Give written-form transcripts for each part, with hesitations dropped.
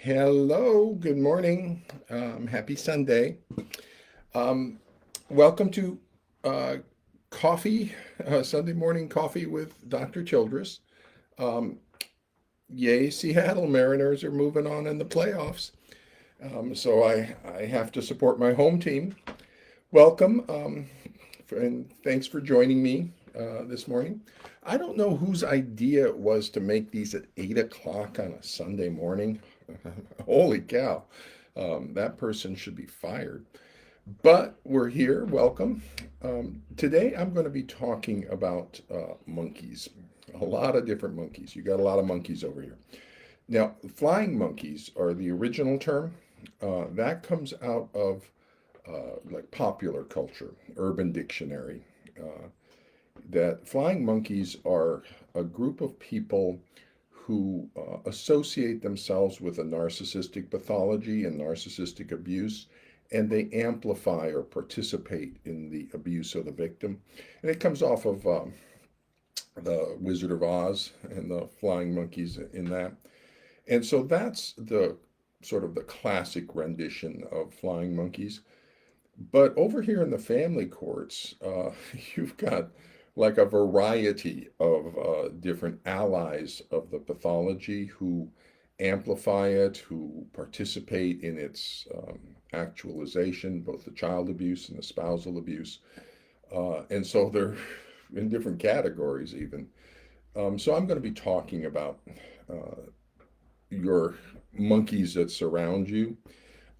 Hello, good morning. Happy Sunday. Um, Welcome to uh, coffee, Sunday morning coffee with Dr. Childress. Um, Yay, Seattle Mariners are moving on in the playoffs. So I have to support my home team. Welcome, and thanks for joining me this morning. I don't know whose idea it was to make these at 8 o'clock on a Sunday morning. Holy cow. That person should be fired. But we're here. Welcome. Today I'm going to be talking about monkeys. A lot of different monkeys. You got a lot of monkeys over here. Now, flying monkeys are the original term. That comes out of like popular culture, Urban Dictionary. Uh, that flying monkeys are a group of people who associate themselves with a narcissistic pathology and narcissistic abuse, and they amplify or participate in the abuse of the victim. And it comes off of the Wizard of Oz and the flying monkeys in that. And so that's the sort of the classic rendition of flying monkeys. But over here in the family courts, you've got like a variety of different allies of the pathology who amplify it, who participate in its actualization, both the child abuse and the spousal abuse. And so they're in different categories, even. So I'm going to be talking about uh, your monkeys that surround you.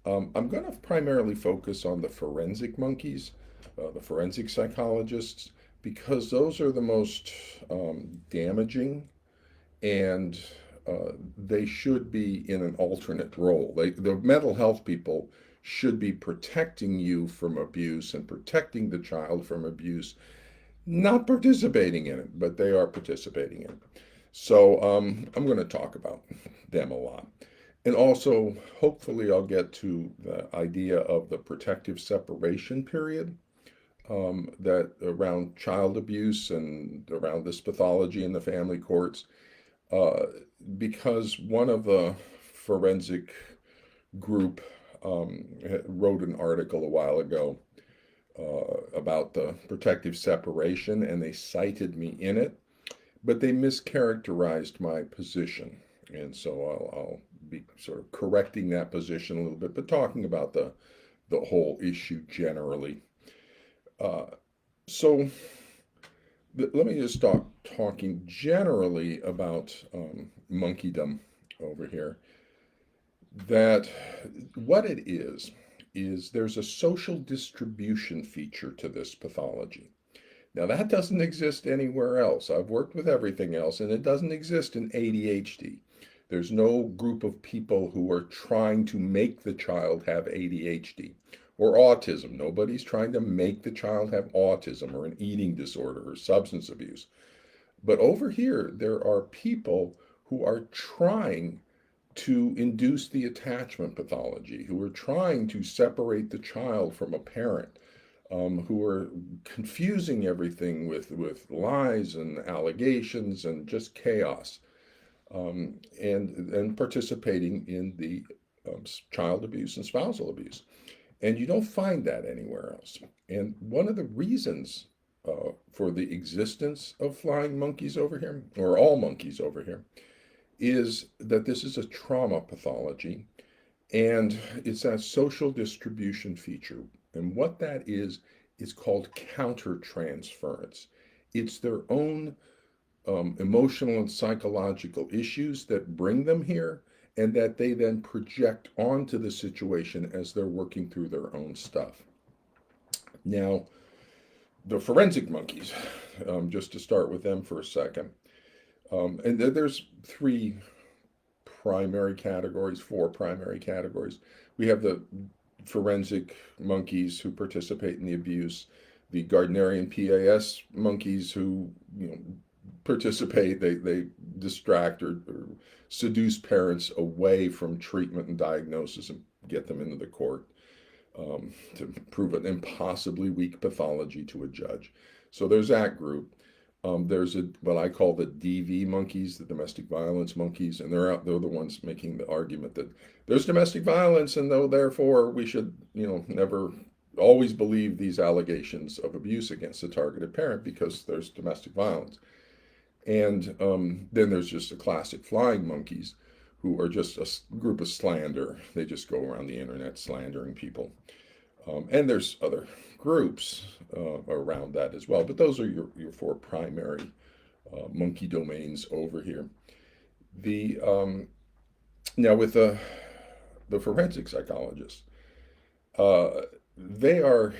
I'm going to primarily focus on the forensic monkeys, the forensic psychologists, because those are the most damaging and they should be in an alternate role. The mental health people should be protecting you from abuse and protecting the child from abuse, not participating in it, but they are participating in it. So I'm going to talk about them a lot. And also, hopefully, I'll get to the idea of the protective separation period that around child abuse and around this pathology in the family courts, uh, because one of the forensic group wrote an article a while ago about the protective separation, and they cited me in it, but they mischaracterized my position. And so I'll be sort of correcting that position a little bit, but talking about the whole issue generally. Uh, so let me just start talking generally about monkeydom over here. That what it is there's a social distribution feature to this pathology. Now, that doesn't exist anywhere else. I've worked with everything else, and it doesn't exist in ADHD. There's no group of people who are trying to make the child have ADHD or autism. Nobody's trying to make the child have autism or an eating disorder or substance abuse. But over here, there are people who are trying to induce the attachment pathology, who are trying to separate the child from a parent, who are confusing everything with lies and allegations and just chaos, and participating in the child abuse and spousal abuse. And you don't find that anywhere else. And one of the reasons for the existence of flying monkeys over here, or all monkeys over here, is that this is a trauma pathology and it's that social distribution feature. And what that is called countertransference. It's their own emotional and psychological issues that bring them here and that they then project onto the situation as they're working through their own stuff. Now, the forensic monkeys, just to start with them for a second, and there's three primary categories, four primary categories. We have the forensic monkeys who participate in the abuse, the Gardnerian PAS monkeys who participate, they distract or seduce parents away from treatment and diagnosis and get them into the court to prove an impossibly weak pathology to a judge. So there's that group. There's what I call the DV monkeys, the domestic violence monkeys, and they're the ones making the argument that there's domestic violence, and though therefore we should, never always believe these allegations of abuse against a targeted parent because there's domestic violence. And then there's just the classic flying monkeys, who are just a group of slander. They just go around the internet slandering people. And there's other groups around that as well. But those are your four primary monkey domains over here. The Now with the forensic psychologists, they are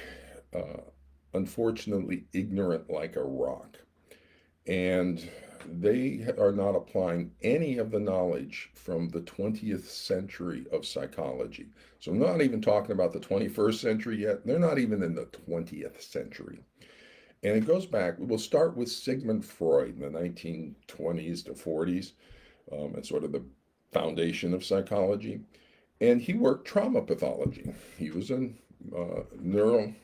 unfortunately ignorant like a rock, and they are not applying any of the knowledge from the 20th century of psychology. So I'm not even talking about the 21st century yet. They're not even in the 20th century. And it goes back, we'll start with Sigmund Freud in the 1920s to 40s, and sort of the foundation of psychology. And he worked trauma pathology. He was a neuroscientist,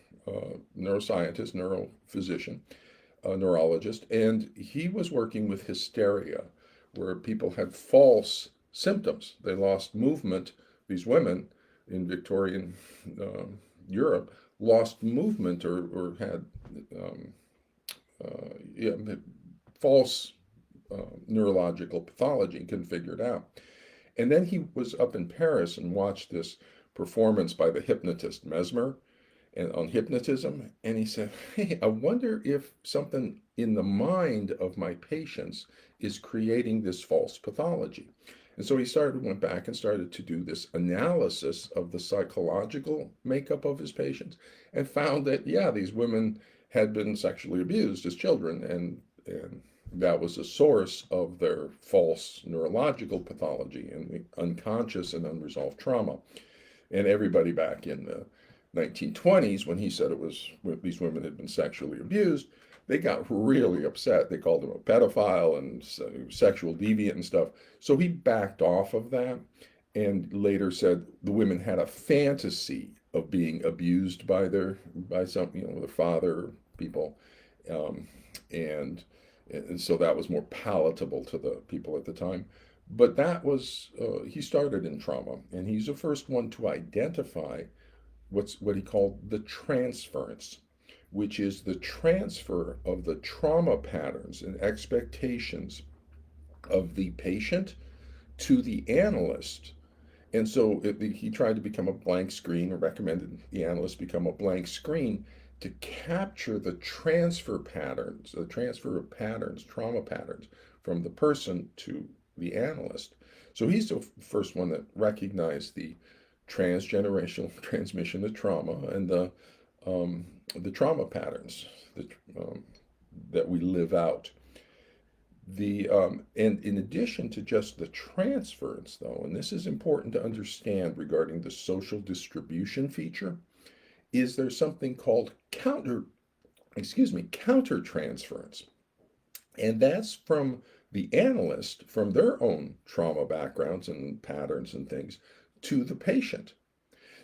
neurophysician, a neurologist, and he was working with hysteria, where people had false symptoms. They lost movement. These women in Victorian Europe lost movement or had false neurological pathology and couldn't figure it out. And then he was up in Paris and watched this performance by the hypnotist Mesmer and on hypnotism, and he said, hey, I wonder if something in the mind of my patients is creating this false pathology. And so he went back and started to do this analysis of the psychological makeup of his patients, and found that, yeah, these women had been sexually abused as children, and that was a source of their false neurological pathology and the unconscious and unresolved trauma. And everybody back in the 1920s, when he said these women had been sexually abused, they got really upset. They called him a pedophile and sexual deviant and stuff. So he backed off of that, and later said the women had a fantasy of being abused by their father, people, and so that was more palatable to the people at the time. But that was he started in trauma, and he's the first one to identify what he called the transference, which is the transfer of the trauma patterns and expectations of the patient to the analyst. And so he tried to become a blank screen, or recommended the analyst become a blank screen, to capture the transfer of patterns, trauma patterns, from the person to the analyst. So he's the first one that recognized the transgenerational transmission of trauma and the trauma patterns that we live out. And in addition to just the transference, though, and this is important to understand regarding the social distribution feature, is there's something called counter transference. And that's from the analyst, from their own trauma backgrounds and patterns and things, to the patient.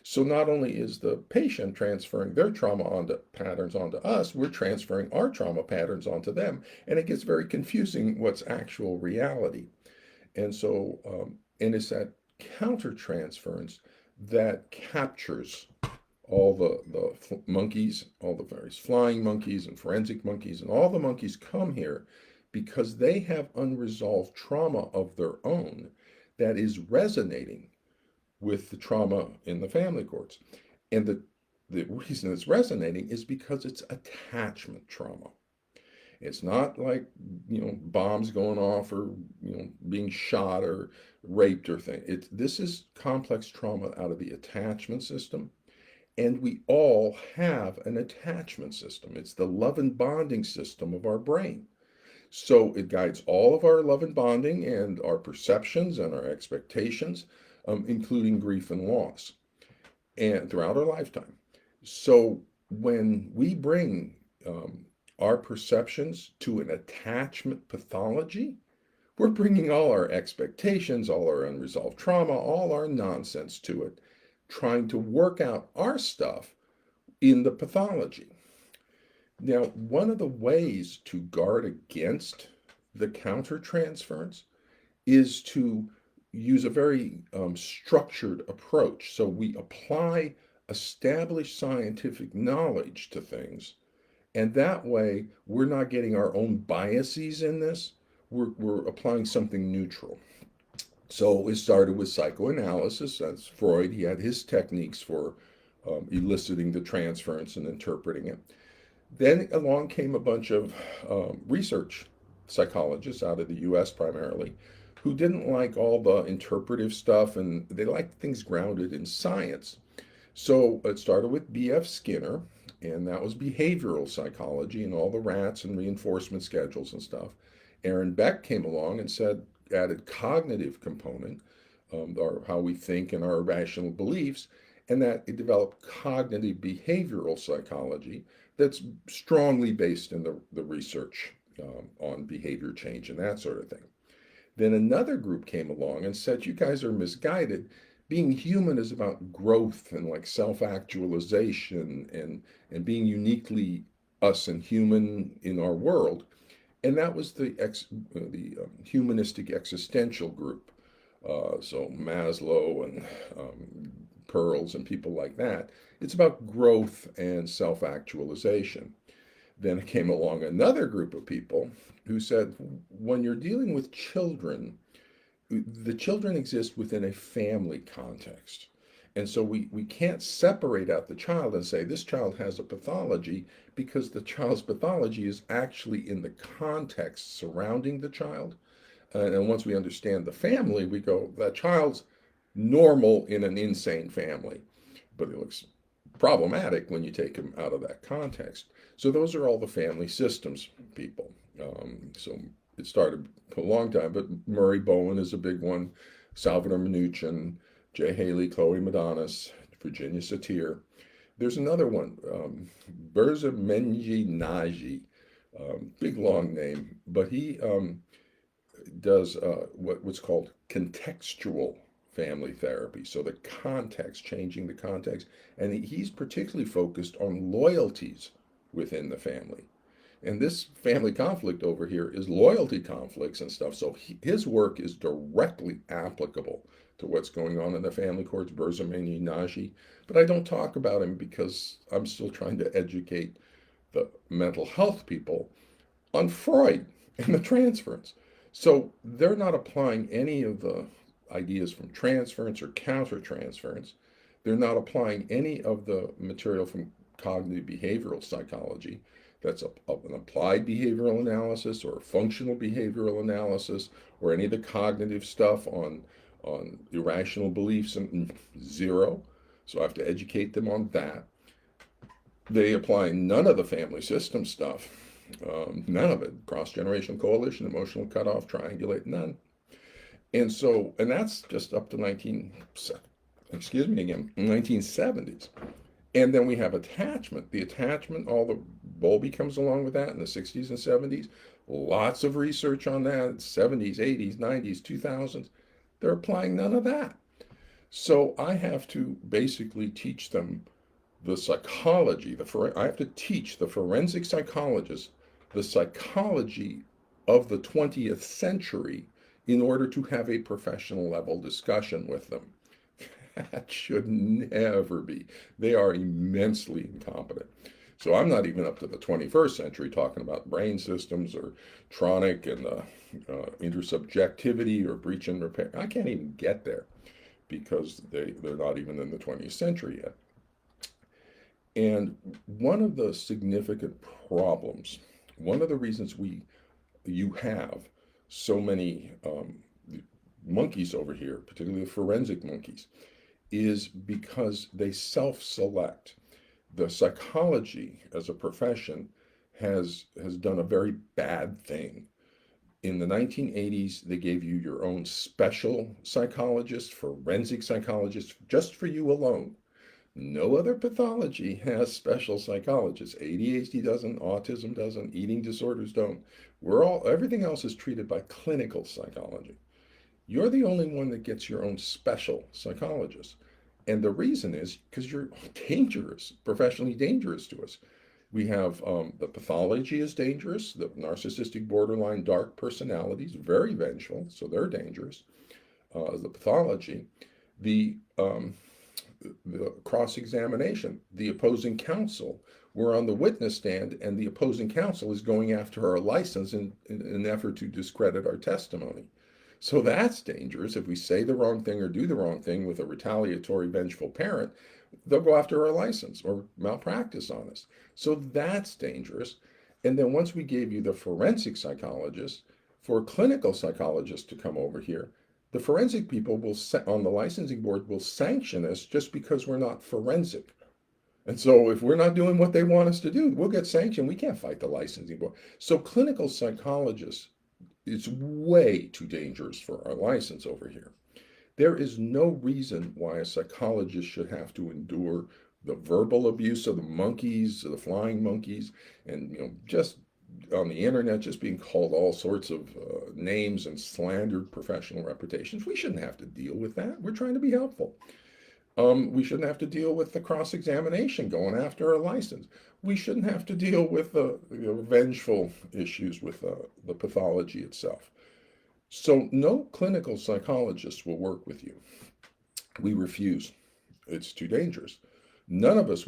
So not only is the patient transferring their trauma patterns onto us, we're transferring our trauma patterns onto them. And it gets very confusing what's actual reality. And so, and it's that countertransference that captures all the monkeys, all the various flying monkeys and forensic monkeys, and all the monkeys come here because they have unresolved trauma of their own that is resonating with the trauma in the family courts. And the reason it's resonating is because it's attachment trauma. It's not like, bombs going off or, being shot or raped or thing. This is complex trauma out of the attachment system. And we all have an attachment system. It's the love and bonding system of our brain. So it guides all of our love and bonding and our perceptions and our expectations, including grief and loss, and throughout our lifetime. So when we bring our perceptions to an attachment pathology, we're bringing all our expectations, all our unresolved trauma, all our nonsense to it, trying to work out our stuff in the pathology. Now, one of the ways to guard against the countertransference is to use a very structured approach. So we apply established scientific knowledge to things, and that way we're not getting our own biases in this. We're applying something neutral. So it started with psychoanalysis. That's Freud. He had his techniques for eliciting the transference and interpreting it. Then along came a bunch of research psychologists out of the US primarily who didn't like all the interpretive stuff and they liked things grounded in science. So it started with B.F. Skinner, and that was behavioral psychology and all the rats and reinforcement schedules and stuff. Aaron Beck came along and said, added cognitive component, or how we think and our irrational beliefs, and that it developed cognitive behavioral psychology that's strongly based in the research on behavior change and that sort of thing. Then another group came along and said, you guys are misguided. Being human is about growth and like self-actualization and being uniquely us and human in our world. And that was the humanistic existential group. So Maslow and Pearls and people like that. It's about growth and self-actualization. Then came along another group of people who said, when you're dealing with children, the children exist within a family context. And so we can't separate out the child and say this child has a pathology because the child's pathology is actually in the context surrounding the child. And once we understand the family, we go, that child's normal in an insane family, but it looks problematic when you take him out of that context. So those are all the family systems people. So it started a long time, but Murray Bowen is a big one, Salvador Minuchin, Jay Haley, Chloe Madonis, Virginia Satir. There's another one, Berza Menji Naji, big long name, but he does what's called contextual family therapy. So the context, changing the context. And he's particularly focused on loyalties within the family. And this family conflict over here is loyalty conflicts and stuff. So his work is directly applicable to what's going on in the family courts, Berzamani Naji. But I don't talk about him because I'm still trying to educate the mental health people on Freud and the transference. So they're not applying any of the ideas from transference or countertransference. They're not applying any of the material from cognitive behavioral psychology. That's an applied behavioral analysis or functional behavioral analysis or any of the cognitive stuff on irrational beliefs and zero. So I have to educate them on that. They apply none of the family system stuff. None of it. Cross-generational coalition, emotional cutoff, triangulate, none. And that's just up to 1970s. And then we have attachment. The attachment, all the Bowlby comes along with that in the 60s and 70s. Lots of research on that, 70s, 80s, 90s, 2000s. They're applying none of that. So I have to basically teach them the psychology. I have to teach the forensic psychologists the psychology of the 20th century in order to have a professional level discussion with them. That should never be. They are immensely incompetent. So I'm not even up to the 21st century talking about brain systems or tronic and intersubjectivity or breach and repair. I can't even get there because they're not even in the 20th century yet. And one of the significant problems, one of the reasons you have so many monkeys over here, particularly the forensic monkeys, is because they self-select. The psychology as a profession has done a very bad thing. In the 1980s, they gave you your own special psychologist, forensic psychologist, just for you alone. No other pathology has special psychologists. ADHD doesn't, autism doesn't, eating disorders don't. Everything else is treated by clinical psychology. You're the only one that gets your own special psychologist. And the reason is because you're dangerous, professionally dangerous to us. We have the pathology is dangerous, the narcissistic borderline dark personalities, very vengeful, so they're dangerous. The pathology, the cross-examination, the opposing counsel. We're on the witness stand, and the opposing counsel is going after our license in an effort to discredit our testimony. So that's dangerous. If we say the wrong thing or do the wrong thing with a retaliatory, vengeful parent, they'll go after our license or malpractice on us. So that's dangerous. And then once we gave you the forensic psychologist, for a clinical psychologist to come over here, the forensic people will on the licensing board will sanction us just because we're not forensic. And so if we're not doing what they want us to do, we'll get sanctioned. We can't fight the licensing board. So clinical psychologists, it's way too dangerous for our license over here. There is no reason why a psychologist should have to endure the verbal abuse of the monkeys, the flying monkeys, and just on the internet, just being called all sorts of names and slandered professional reputations. We shouldn't have to deal with that. We're trying to be helpful. We shouldn't have to deal with the cross-examination going after our license. We shouldn't have to deal with the vengeful issues with the pathology itself. So no clinical psychologist will work with you. We refuse. It's too dangerous. None of us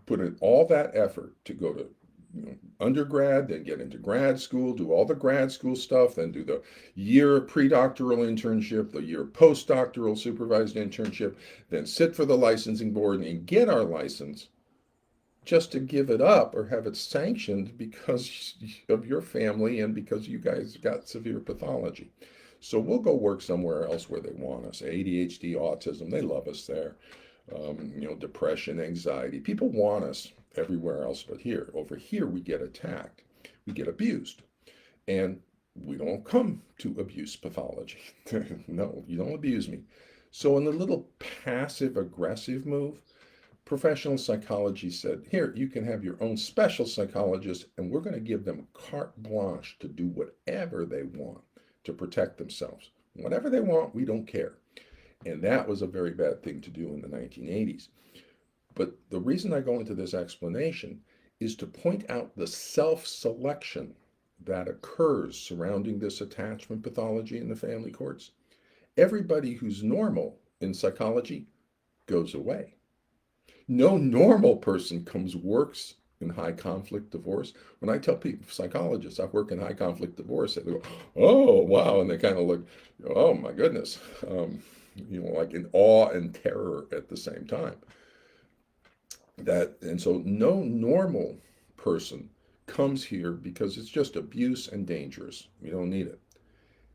put in all that effort to go to undergrad, then get into grad school, do all the grad school stuff, then do the year pre-doctoral internship, the year postdoctoral supervised internship, then sit for the licensing board and get our license just to give it up or have it sanctioned because of your family and because you guys got severe pathology. So we'll go work somewhere else where they want us. ADHD, autism, they love us there. Depression, anxiety. People want us everywhere else but here. Over here, we get attacked. We get abused. And we don't come to abuse pathology. No, you don't abuse me. So in the little passive aggressive move, professional psychology said, here, you can have your own special psychologist, and we're going to give them carte blanche to do whatever they want to protect themselves. Whatever they want, we don't care. And that was a very bad thing to do in the 1980s. But the reason I go into this explanation is to point out the self-selection that occurs surrounding this attachment pathology in the family courts. Everybody who's normal in psychology goes away. No normal person works in high conflict divorce. When I tell people, psychologists, I work in high conflict divorce, they go, oh, wow. And they kind of look, oh, my goodness, like in awe and terror at the same time. And so no normal person comes here because it's just abuse and dangerous. We don't need it.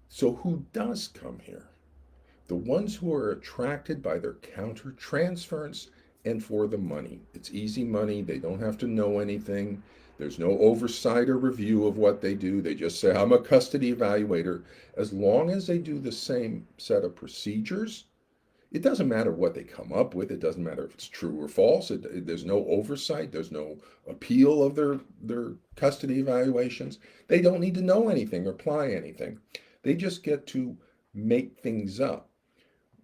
So who does come here? The ones who are attracted by their countertransference and for the money. It's easy money. They don't have to know anything. There's no oversight or review of what they do. They just say, I'm a custody evaluator. As long as they do the same set of procedures, it doesn't matter what they come up with. It doesn't matter if it's true or false. There's no oversight. There's no appeal of their custody evaluations. They don't need to know anything or apply anything. They just get to make things up,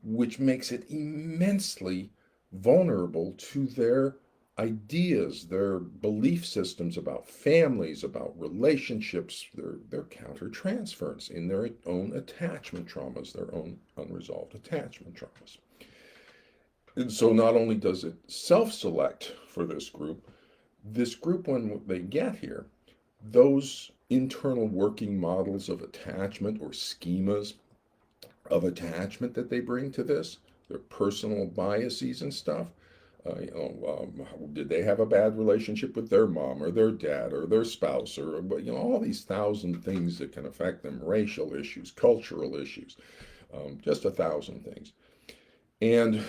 which makes it immensely vulnerable to their ideas, their belief systems about families, about relationships, their countertransference in their own attachment traumas, their own unresolved attachment traumas. And so not only does it self-select for this group, when they get here, those internal working models of attachment or schemas of attachment that they bring to this, their personal biases and stuff, did they have a bad relationship with their mom or their dad or their spouse or all these 1,000 things that can affect them, racial issues, cultural issues, just 1,000 things. And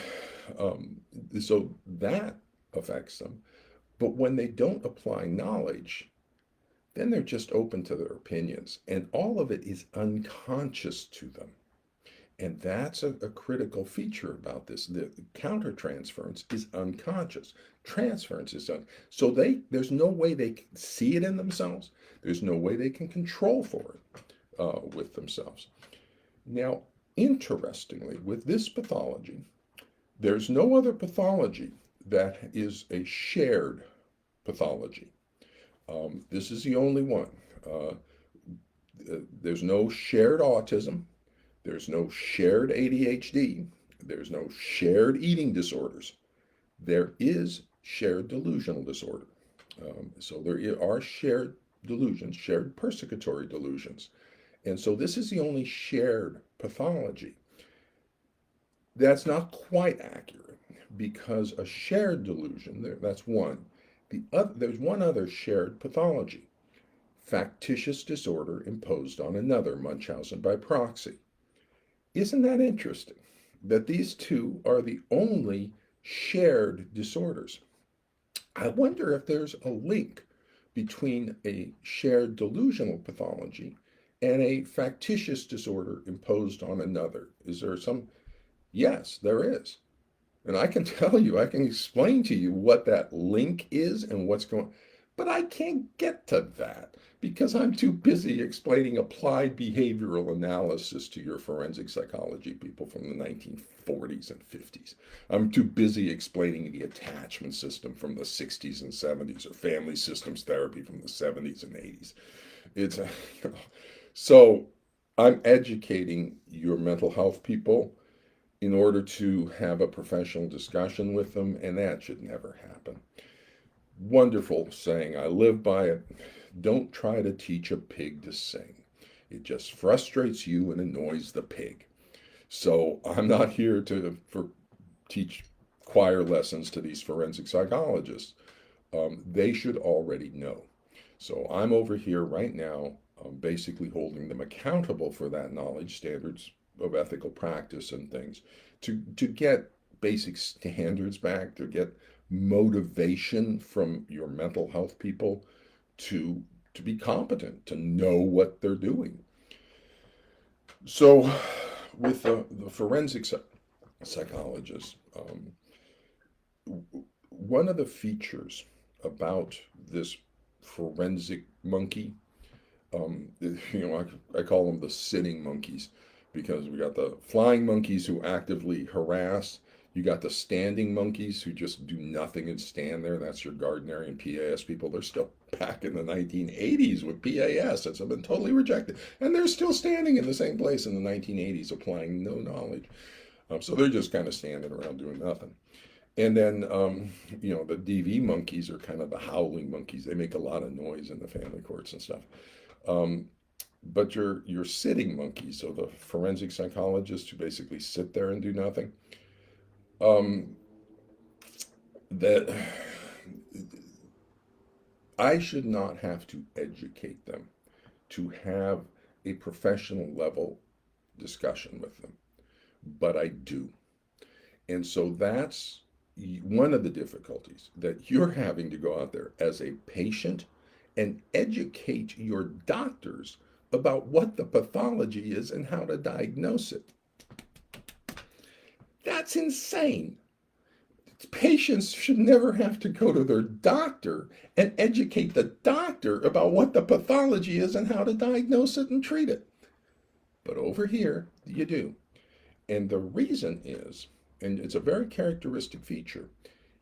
so that affects them. But when they don't apply knowledge, then they're just open to their opinions. And all of it is unconscious to them. And that's a critical feature about this. The countertransference is unconscious. Transference is so there's no way they can see it in themselves. There's no way they can control for it with themselves. Now, interestingly, with this pathology, there's no other pathology that is a shared pathology. This is the only one. Uh, there's no shared autism. There's no shared ADHD. There's no shared eating disorders. There is shared delusional disorder. So there are shared delusions, shared persecutory delusions. And so this is the only shared pathology. That's not quite accurate because a shared delusion, that's one. There's one other shared pathology, factitious disorder imposed on another, Munchausen by proxy. Isn't that interesting? That these two are the only shared disorders. I wonder if there's a link between a shared delusional pathology and a factitious disorder imposed on another. Is there some? Yes, there is. And I can tell you, I can explain to you what that link is and what's going, but I can't get to that because I'm too busy explaining applied behavioral analysis to your forensic psychology people from the 1940s and 50s. I'm too busy explaining the attachment system from the 60s and 70s or family systems therapy from the 70s and 80s. It's a, so I'm educating your mental health people in order to have a professional discussion with them, and that should never happen. Wonderful saying. I live by it. Don't try to teach a pig to sing. It just frustrates you and annoys the pig. So I'm not here to teach choir lessons to these forensic psychologists. They should already know. So I'm over here right now, basically holding them accountable for that knowledge, standards of ethical practice and things, to get basic standards back, to get motivation from your mental health people to be competent, to know what they're doing. So with the forensic psychologist, one of the features about this forensic monkey, I call them the sitting monkeys because we got the flying monkeys who actively harass. You got the standing monkeys who just do nothing and stand there. That's your Gardnerian and PAS people. They're still back in the 1980s with PAS. That's been totally rejected. And they're still standing in the same place in the 1980s, applying no knowledge. So they're just kind of standing around doing nothing. And then, the DV monkeys are kind of the howling monkeys. They make a lot of noise in the family courts and stuff. But your sitting monkeys, so the forensic psychologists who basically sit there and do nothing, that I should not have to educate them to have a professional level discussion with them, but I do. And so that's one of the difficulties that you're having to go out there as a patient and educate your doctors about what the pathology is and how to diagnose it. That's insane. Patients should never have to go to their doctor and educate the doctor about what the pathology is and how to diagnose it and treat it. But over here, you do. And the reason is, and it's a very characteristic feature,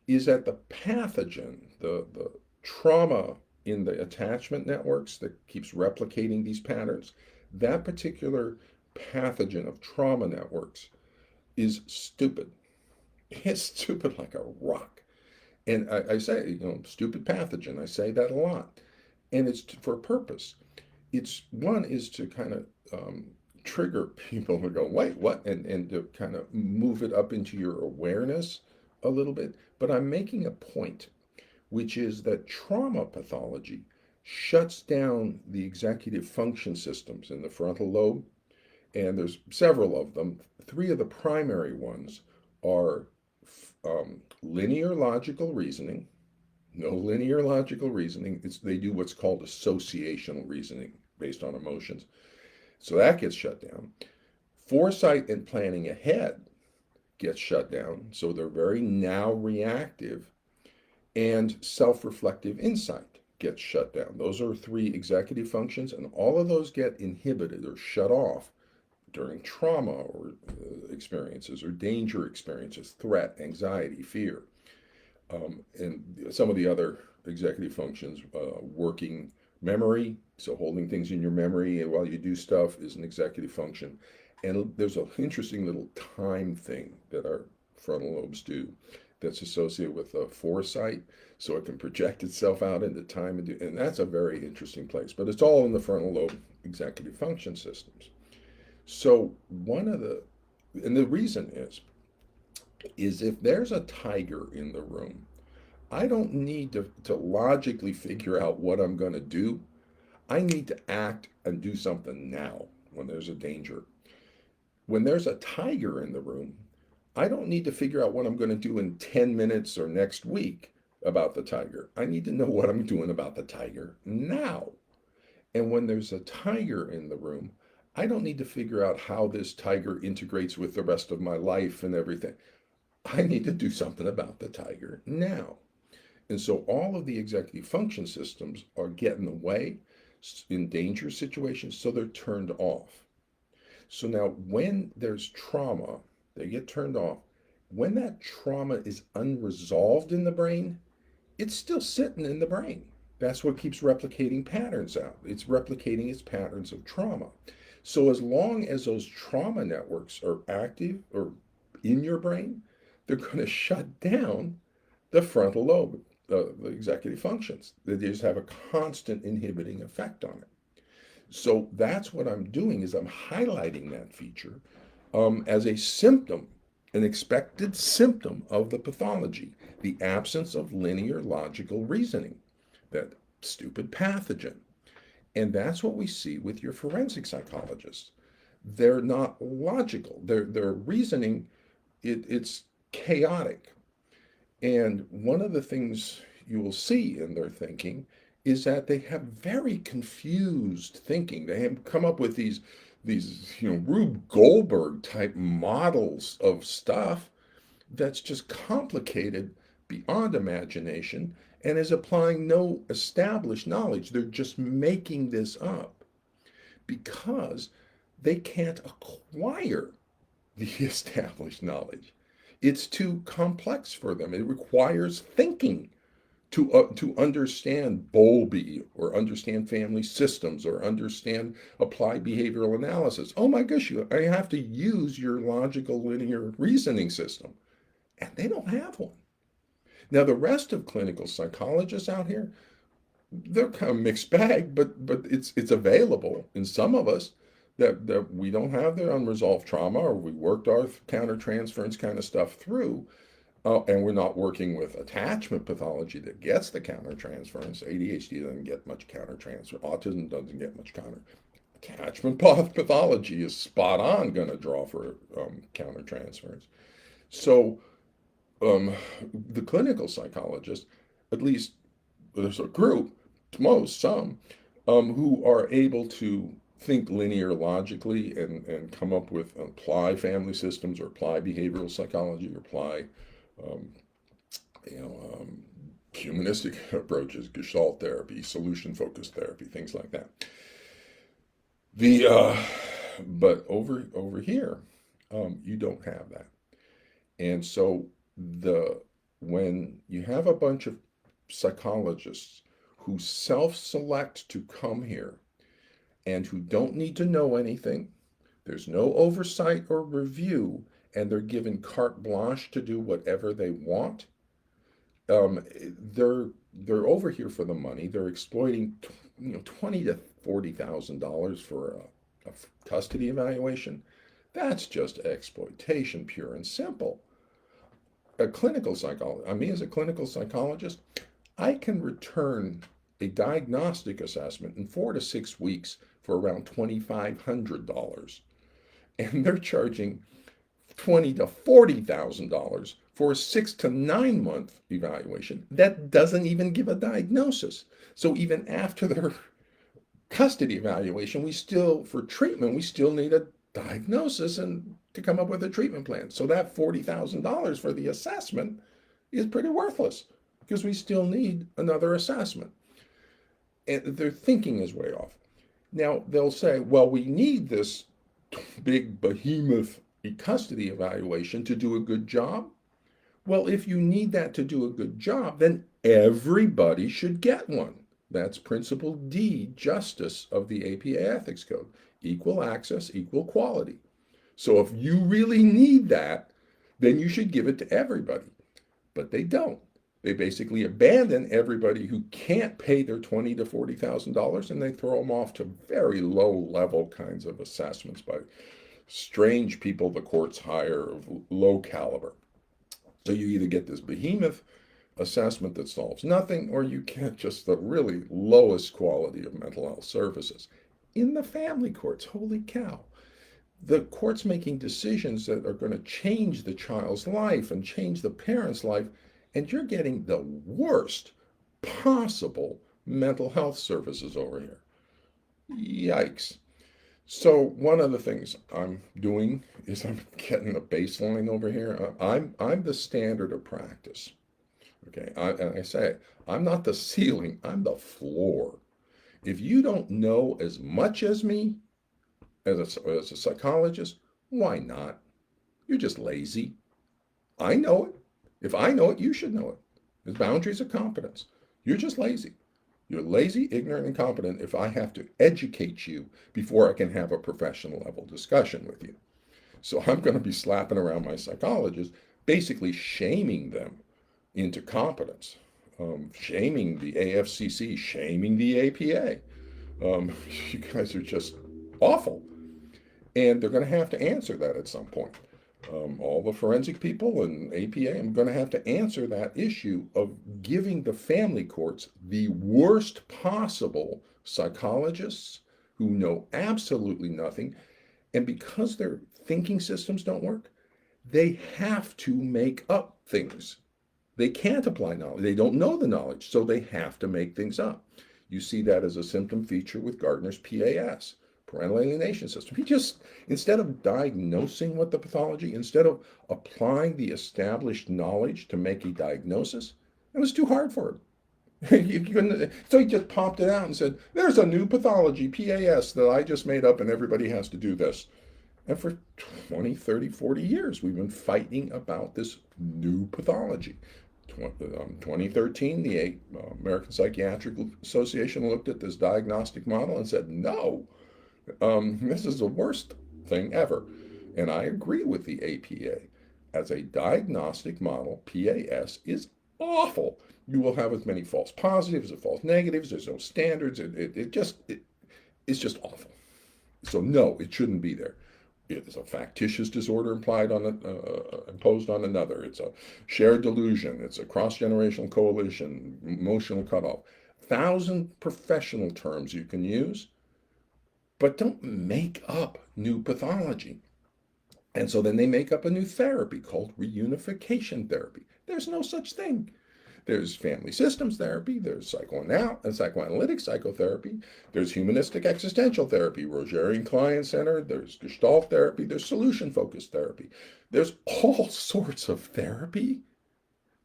is that the pathogen, the trauma in the attachment networks that keeps replicating these patterns, that particular pathogen of trauma networks is stupid. It's stupid like a rock. And I say, stupid pathogen. I say that a lot. And it's for a purpose. One is to kind of trigger people who go, wait, what? And to kind of move it up into your awareness a little bit. But I'm making a point, which is that trauma pathology shuts down the executive function systems in the frontal lobe. And there's several of them. Three of the primary ones are linear logical reasoning. No linear logical reasoning. They do what's called associational reasoning based on emotions. So that gets shut down. Foresight and planning ahead gets shut down. So they're very now reactive. And self-reflective insight gets shut down. Those are three executive functions, and all of those get inhibited or shut off during trauma or experiences or danger experiences, threat, anxiety, fear. And some of the other executive functions. Working memory, so holding things in your memory while you do stuff is an executive function. And there's an interesting little time thing that our frontal lobes do that's associated with foresight, so it can project itself out into time, and that's a very interesting place. But it's all in the frontal lobe executive function systems. So and the reason is if there's a tiger in the room, I don't need to logically figure out what I'm going to do. I need to act and do something now when there's a danger. When there's a tiger in the room, I don't need to figure out what I'm going to do in 10 minutes or next week about the tiger. I need to know what I'm doing about the tiger now. And when there's a tiger in the room, I don't need to figure out how this tiger integrates with the rest of my life and everything. I need to do something about the tiger now. And so all of the executive function systems are getting away in danger situations, so they're turned off. So now when there's trauma, they get turned off. When that trauma is unresolved in the brain, it's still sitting in the brain. That's what keeps replicating patterns out. It's replicating its patterns of trauma. So as long as those trauma networks are active or in your brain, they're going to shut down the frontal lobe, the executive functions. They just have a constant inhibiting effect on it. So that's what I'm doing, is I'm highlighting that feature as a symptom, an expected symptom of the pathology, the absence of linear logical reasoning, that stupid pathogen. And that's what we see with your forensic psychologists. They're not logical. Their reasoning, it's chaotic. And one of the things you will see in their thinking is that they have very confused thinking. They have come up with these Rube Goldberg type models of stuff that's just complicated beyond imagination and is applying no established knowledge. They're just making this up because they can't acquire the established knowledge. It's too complex for them. It requires thinking to understand Bowlby or understand family systems or understand applied behavioral analysis. Oh my gosh, I have to use your logical linear reasoning system. And they don't have one. Now, the rest of clinical psychologists out here, they're kind of mixed bag, but it's available in some of us that we don't have the unresolved trauma, or we worked our countertransference kind of stuff through. And we're not working with attachment pathology that gets the countertransference. ADHD doesn't get much countertransfer. Autism doesn't get much counter. Attachment pathology is spot on going to draw for countertransference. So the clinical psychologist, at least there's a group, some, who are able to think linear logically and come up with apply family systems or apply behavioral psychology or apply humanistic approaches, Gestalt therapy, solution-focused therapy, things like that. But over here, you don't have that, and so when you have a bunch of psychologists who self-select to come here and who don't need to know anything, there's no oversight or review, and they're given carte blanche to do whatever they want. They're over here for the money. They're exploiting, $20,000 to $40,000 for a custody evaluation. That's just exploitation, pure and simple. Me as a clinical psychologist, I can return a diagnostic assessment in 4 to 6 weeks for around $2,500, and they're charging $20,000 to $40,000 for a 6 to 9 month evaluation that doesn't even give a diagnosis. So even after their custody evaluation, for treatment, we still need a diagnosis and to come up with a treatment plan. So that $40,000 for the assessment is pretty worthless because we still need another assessment. And their thinking is way off. Now they'll say, well, we need this big behemoth custody evaluation to do a good job. Well, if you need that to do a good job, then Everybody should get one. That's Principle D, Justice of the APA Ethics Code. Equal access, equal quality. So if you really need that, then you should give it to everybody. But they don't. They basically abandon everybody who can't pay their $20,000 to $40,000, and they throw them off to very low level kinds of assessments by strange people the courts hire of low caliber. So you either get this behemoth assessment that solves nothing, or you get just the really lowest quality of mental health services. In the family courts, holy cow, the court's making decisions that are going to change the child's life and change the parent's life, and you're getting the worst possible mental health services over here. Yikes. So one of the things I'm doing is I'm getting a baseline over here. I'm the standard of practice. Okay, and I say I'm not the ceiling, I'm the floor. If you don't know as much as me as a psychologist, why not? You're just lazy. I know it. If I know it, you should know it. There's boundaries of competence. You're just lazy. You're lazy, ignorant, and incompetent if I have to educate you before I can have a professional level discussion with you. So I'm going to be slapping around my psychologists, basically shaming them into competence, shaming the AFCC, shaming the APA. You guys are just awful. And they're going to have to answer that at some point. All the forensic people and APA, I'm going to have to answer that issue of giving the family courts the worst possible psychologists who know absolutely nothing. And because their thinking systems don't work, they have to make up things. They can't apply knowledge. They don't know the knowledge, so they have to make things up. You see that as a symptom feature with Gardner's PAS, parental alienation system. He just, instead of diagnosing what the pathology, instead of applying the established knowledge to make a diagnosis, it was too hard for him. So he just popped it out and said, there's a new pathology, PAS, that I just made up and everybody has to do this. And for 20, 30, 40 years, we've been fighting about this new pathology. 2013, the American Psychiatric Association looked at this diagnostic model and said, no, this is the worst thing ever. And I agree with the APA. As a diagnostic model, PAS is awful. You will have as many false positives as false negatives. There's no standards. It's just awful. So no, it shouldn't be there. It's a factitious disorder imposed on another. It's a shared delusion. It's a cross-generational coalition, emotional cutoff. 1,000 professional terms you can use, but don't make up new pathology. And so then they make up a new therapy called reunification therapy. There's no such thing. There's family systems therapy, there's psychoanalytic psychotherapy, there's humanistic existential therapy, Rogerian client-centered, there's Gestalt therapy, there's solution-focused therapy. There's all sorts of therapy,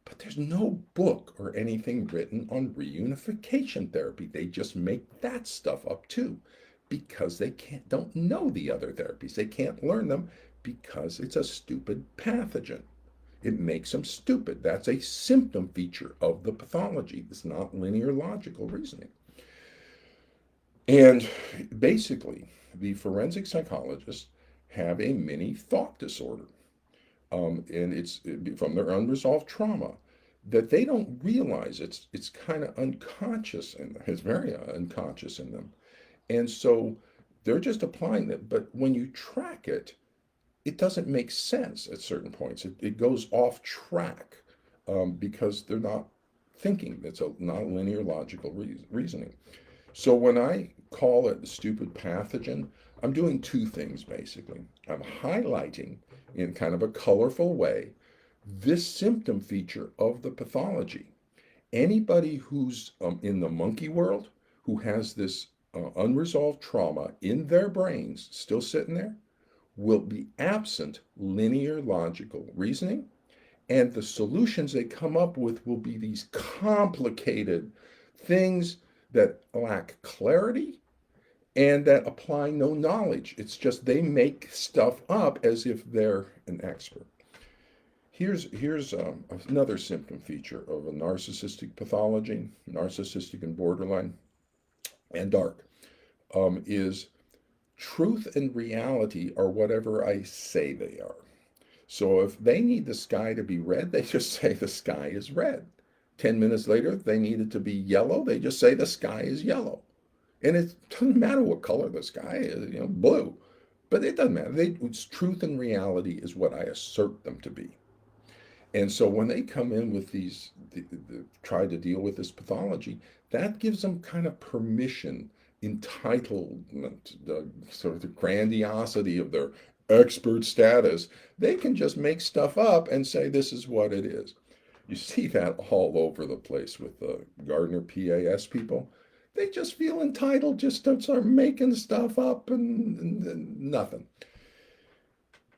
but there's no book or anything written on reunification therapy. They just make that stuff up too, because they don't know the other therapies. They can't learn them because it's a stupid pathogen. It makes them stupid. That's a symptom feature of the pathology. It's not linear logical reasoning. And basically, the forensic psychologists have a mini thought disorder. And it's from their unresolved trauma that they don't realize it's kind of unconscious, and it's very unconscious in them. And so they're just applying it. But when you track it, it doesn't make sense at certain points. It goes off track because they're not thinking. It's a non-linear logical reasoning. So when I call it the stupid pathogen, I'm doing two things basically. I'm highlighting in kind of a colorful way this symptom feature of the pathology. Anybody who's in the monkey world, who has this unresolved trauma in their brains still sitting there, will be absent linear logical reasoning, and the solutions they come up with will be these complicated things that lack clarity and that apply no knowledge. It's just they make stuff up as if they're an expert. Here's another symptom feature of a narcissistic pathology, narcissistic and borderline and dark, is truth and reality are whatever I say they are. So if they need the sky to be red, they just say the sky is red. 10 minutes later, if they need it to be yellow, they just say the sky is yellow. And it doesn't matter what color the sky is, blue. But it doesn't matter. It's truth and reality is what I assert them to be. And so when they come in with try to deal with this pathology, that gives them kind of permission, entitlement, the sort of the grandiosity of their expert status. They can just make stuff up and say this is what it is. You see that all over the place with the Gardner PAS people. They just feel entitled just to start making stuff up and nothing.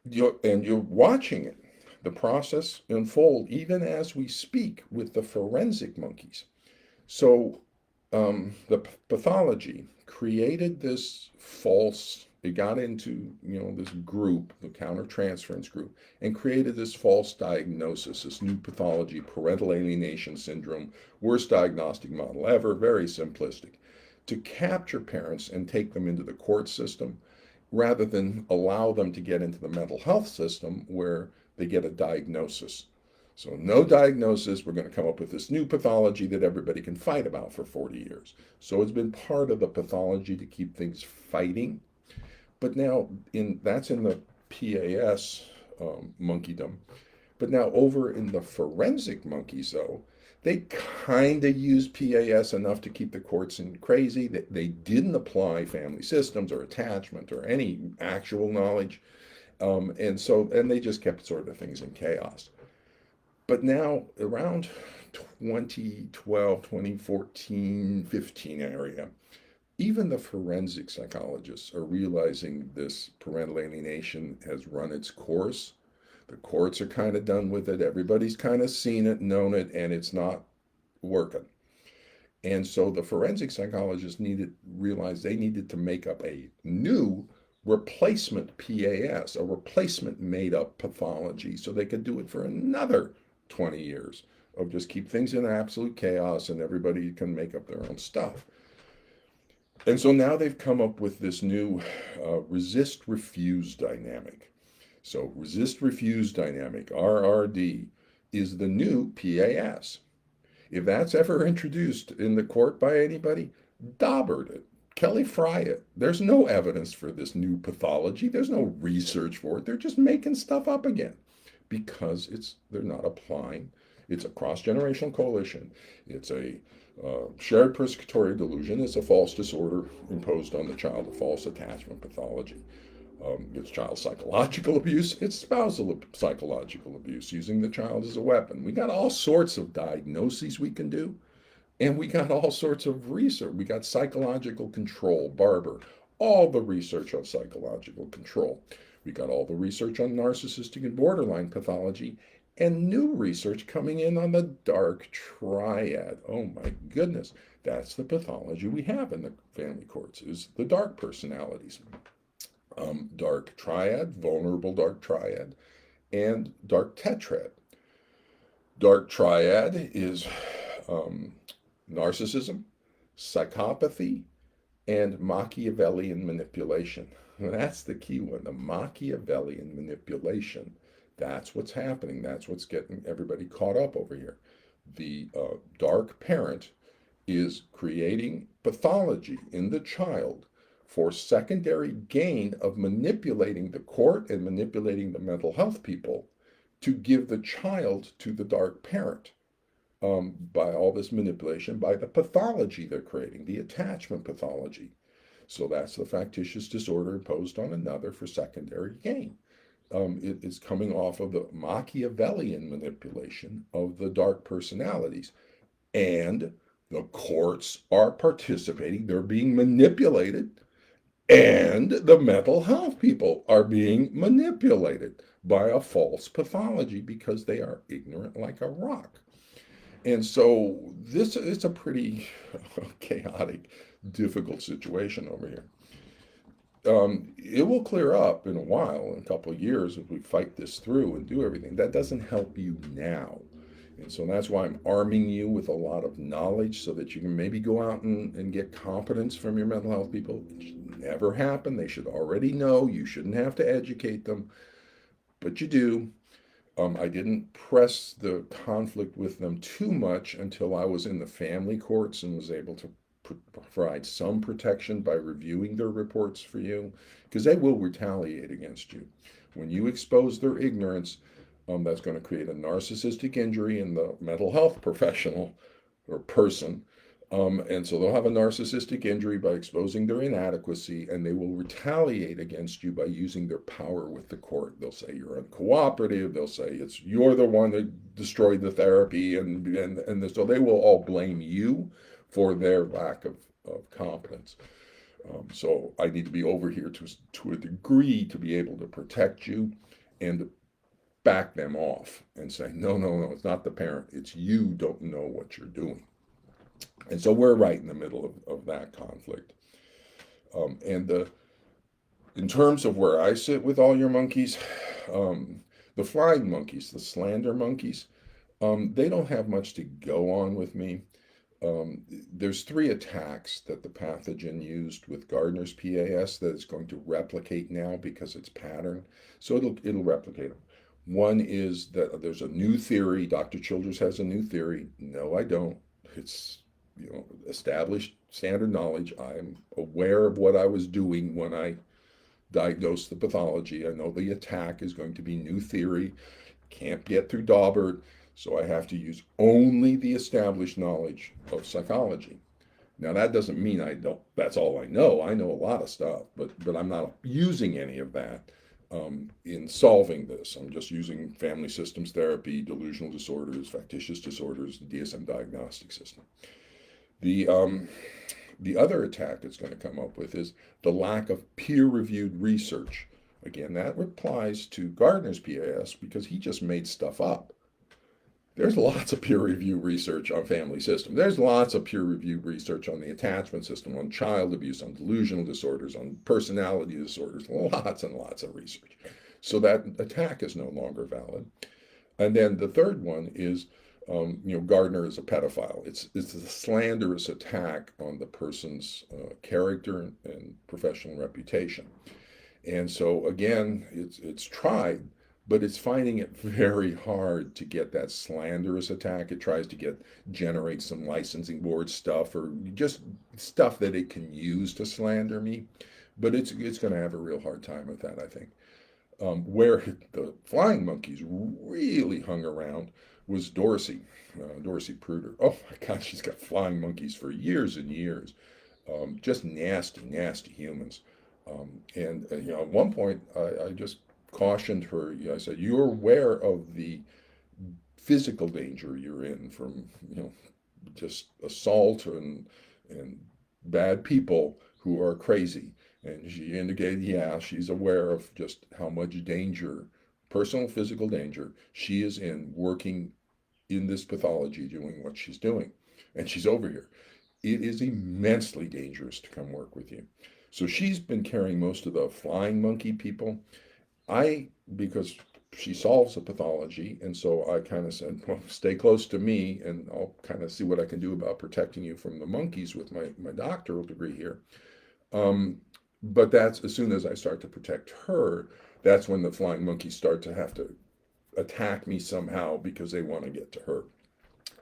You're watching it, the process unfold, even as we speak with the forensic monkeys. So the pathology created this false, it got into, this group, the countertransference group, and created this false diagnosis, this new pathology, parental alienation syndrome, worst diagnostic model ever, very simplistic, to capture parents and take them into the court system rather than allow them to get into the mental health system where they get a diagnosis. So no diagnosis, we're going to come up with this new pathology that everybody can fight about for 40 years. So it's been part of the pathology to keep things fighting. But now that's in the PAS monkeydom. But now over in the forensic monkeys, though, they kind of use PAS enough to keep the courts in crazy. They didn't apply family systems or attachment or any actual knowledge. And they just kept sort of things in chaos. But now around 2012, 2014, 15 area, even the forensic psychologists are realizing this parental alienation has run its course. The courts are kind of done with it. Everybody's kind of seen it, known it, and it's not working. And so the forensic psychologists realized they needed to make up a new replacement PAS, a replacement made up pathology, so they could do it for another 20 years of just keep things in absolute chaos and everybody can make up their own stuff. And so now they've come up with this new resist refuse dynamic. So resist refuse dynamic, RRD, is the new PAS. If that's ever introduced in the court by anybody, Daubert it, Kelly Fry it. There's no evidence for this new pathology. There's no research for it. They're just making stuff up again because they're not applying. It's a cross-generational coalition. It's a shared persecutory delusion. It's a false disorder imposed on the child, a false attachment pathology. It's child psychological abuse. It's spousal psychological abuse, using the child as a weapon. We got all sorts of diagnoses we can do, and we got all sorts of research. We got psychological control, Barber, all the research on psychological control. We got all the research on narcissistic and borderline pathology, and new research coming in on the dark triad. Oh my goodness, that's the pathology we have in the family courts, is the dark personalities. Dark triad, vulnerable dark triad, and dark tetrad. Dark triad is narcissism, psychopathy, and Machiavellian manipulation. That's the key one, the Machiavellian manipulation. That's what's happening. That's what's getting everybody caught up over here. The dark parent is creating pathology in the child for secondary gain of manipulating the court and manipulating the mental health people to give the child to the dark parent by all this manipulation, by the pathology they're creating, the attachment pathology. So that's the factitious disorder imposed on another for secondary gain. It is coming off of the Machiavellian manipulation of the dark personalities. And the courts are participating, they're being manipulated. And the mental health people are being manipulated by a false pathology because they are ignorant like a rock. And so this is a pretty chaotic, difficult situation over here. it will clear up in a while, in a couple of years, if we fight this through and do everything. That doesn't help you now. And so that's why I'm arming you with a lot of knowledge so that you can maybe go out and get competence from your mental health people. It should never happen. They should already know. You shouldn't have to educate them, but you do. I didn't press the conflict with them too much until I was in the family courts and was able to provide some protection by reviewing their reports for you, because they will retaliate against you. When you expose their ignorance, that's going to create a narcissistic injury in the mental health professional or person. And so they'll have a narcissistic injury by exposing their inadequacy, and they will retaliate against you by using their power with the court. They'll say you're uncooperative. They'll say it's you're the one that destroyed the therapy, and so they will all blame you for their lack of competence. So I need to be over here to a degree to be able to protect you and back them off and say, no, no, no, it's not the parent. It's you don't know what you're doing. And so we're right in the middle of that conflict. In terms of where I sit with all your monkeys, the flying monkeys, the slander monkeys, they don't have much to go on with me. There's 3 attacks that the pathogen used with Gardner's PAS that it's going to replicate now because it's patterned. So it'll replicate them. One is that there's a new theory. Dr. Childress has a new theory. No, I don't. It's established standard knowledge. I'm aware of what I was doing when I diagnosed the pathology. I know the attack is going to be new theory. Can't get through Daubert, so I have to use only the established knowledge of psychology. Now that doesn't mean I don't. That's all I know. I know a lot of stuff, but I'm not using any of that in solving this. I'm just using family systems therapy, delusional disorders, factitious disorders, DSM diagnostic system. The other attack it's going to come up with is the lack of peer-reviewed research. Again, that applies to Gardner's PAS because he just made stuff up. There's lots of peer-reviewed research on family system. There's lots of peer-reviewed research on the attachment system, on child abuse, on delusional disorders, on personality disorders, lots and lots of research. So that attack is no longer valid. And then the third one is Gardner is a pedophile. It's a slanderous attack on the person's character and professional reputation. And so again, it's tried, but it's finding it very hard to get that slanderous attack. It tries to generate some licensing board stuff or just stuff that it can use to slander me, but it's going to have a real hard time with that, I think. Where the flying monkeys really hung around was Dorsey Pruder. Oh my gosh, she's got flying monkeys for years and years. Just nasty, nasty humans. At one point, I just cautioned her. I said, "You're aware of the physical danger you're in from, just assault and bad people who are crazy." And she indicated, yeah, she's aware of just how much danger, personal physical danger, she is in working in this pathology, doing what she's doing. And she's over here. It is immensely dangerous to come work with you. So she's been carrying most of the flying monkey people. Because she solves the pathology, and so I kind of said, well, stay close to me, and I'll kind of see what I can do about protecting you from the monkeys with my doctoral degree here. But that's as soon as I start to protect her, that's when the flying monkeys start to have to attack me somehow because they want to get to her.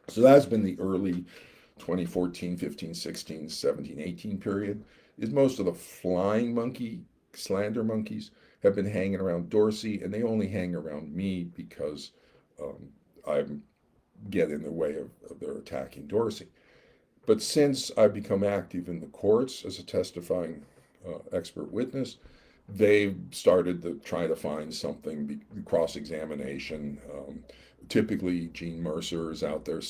So that's been the early 2014, 15, 16, 17, 18 period, is most of the flying monkey, slander monkeys, have been hanging around Dorsey, and they only hang around me because I get in the way of their attacking Dorsey. But since I've become active in the courts as a testifying expert witness, they've started to try to find something, cross-examination. Typically, Jean Mercer is out there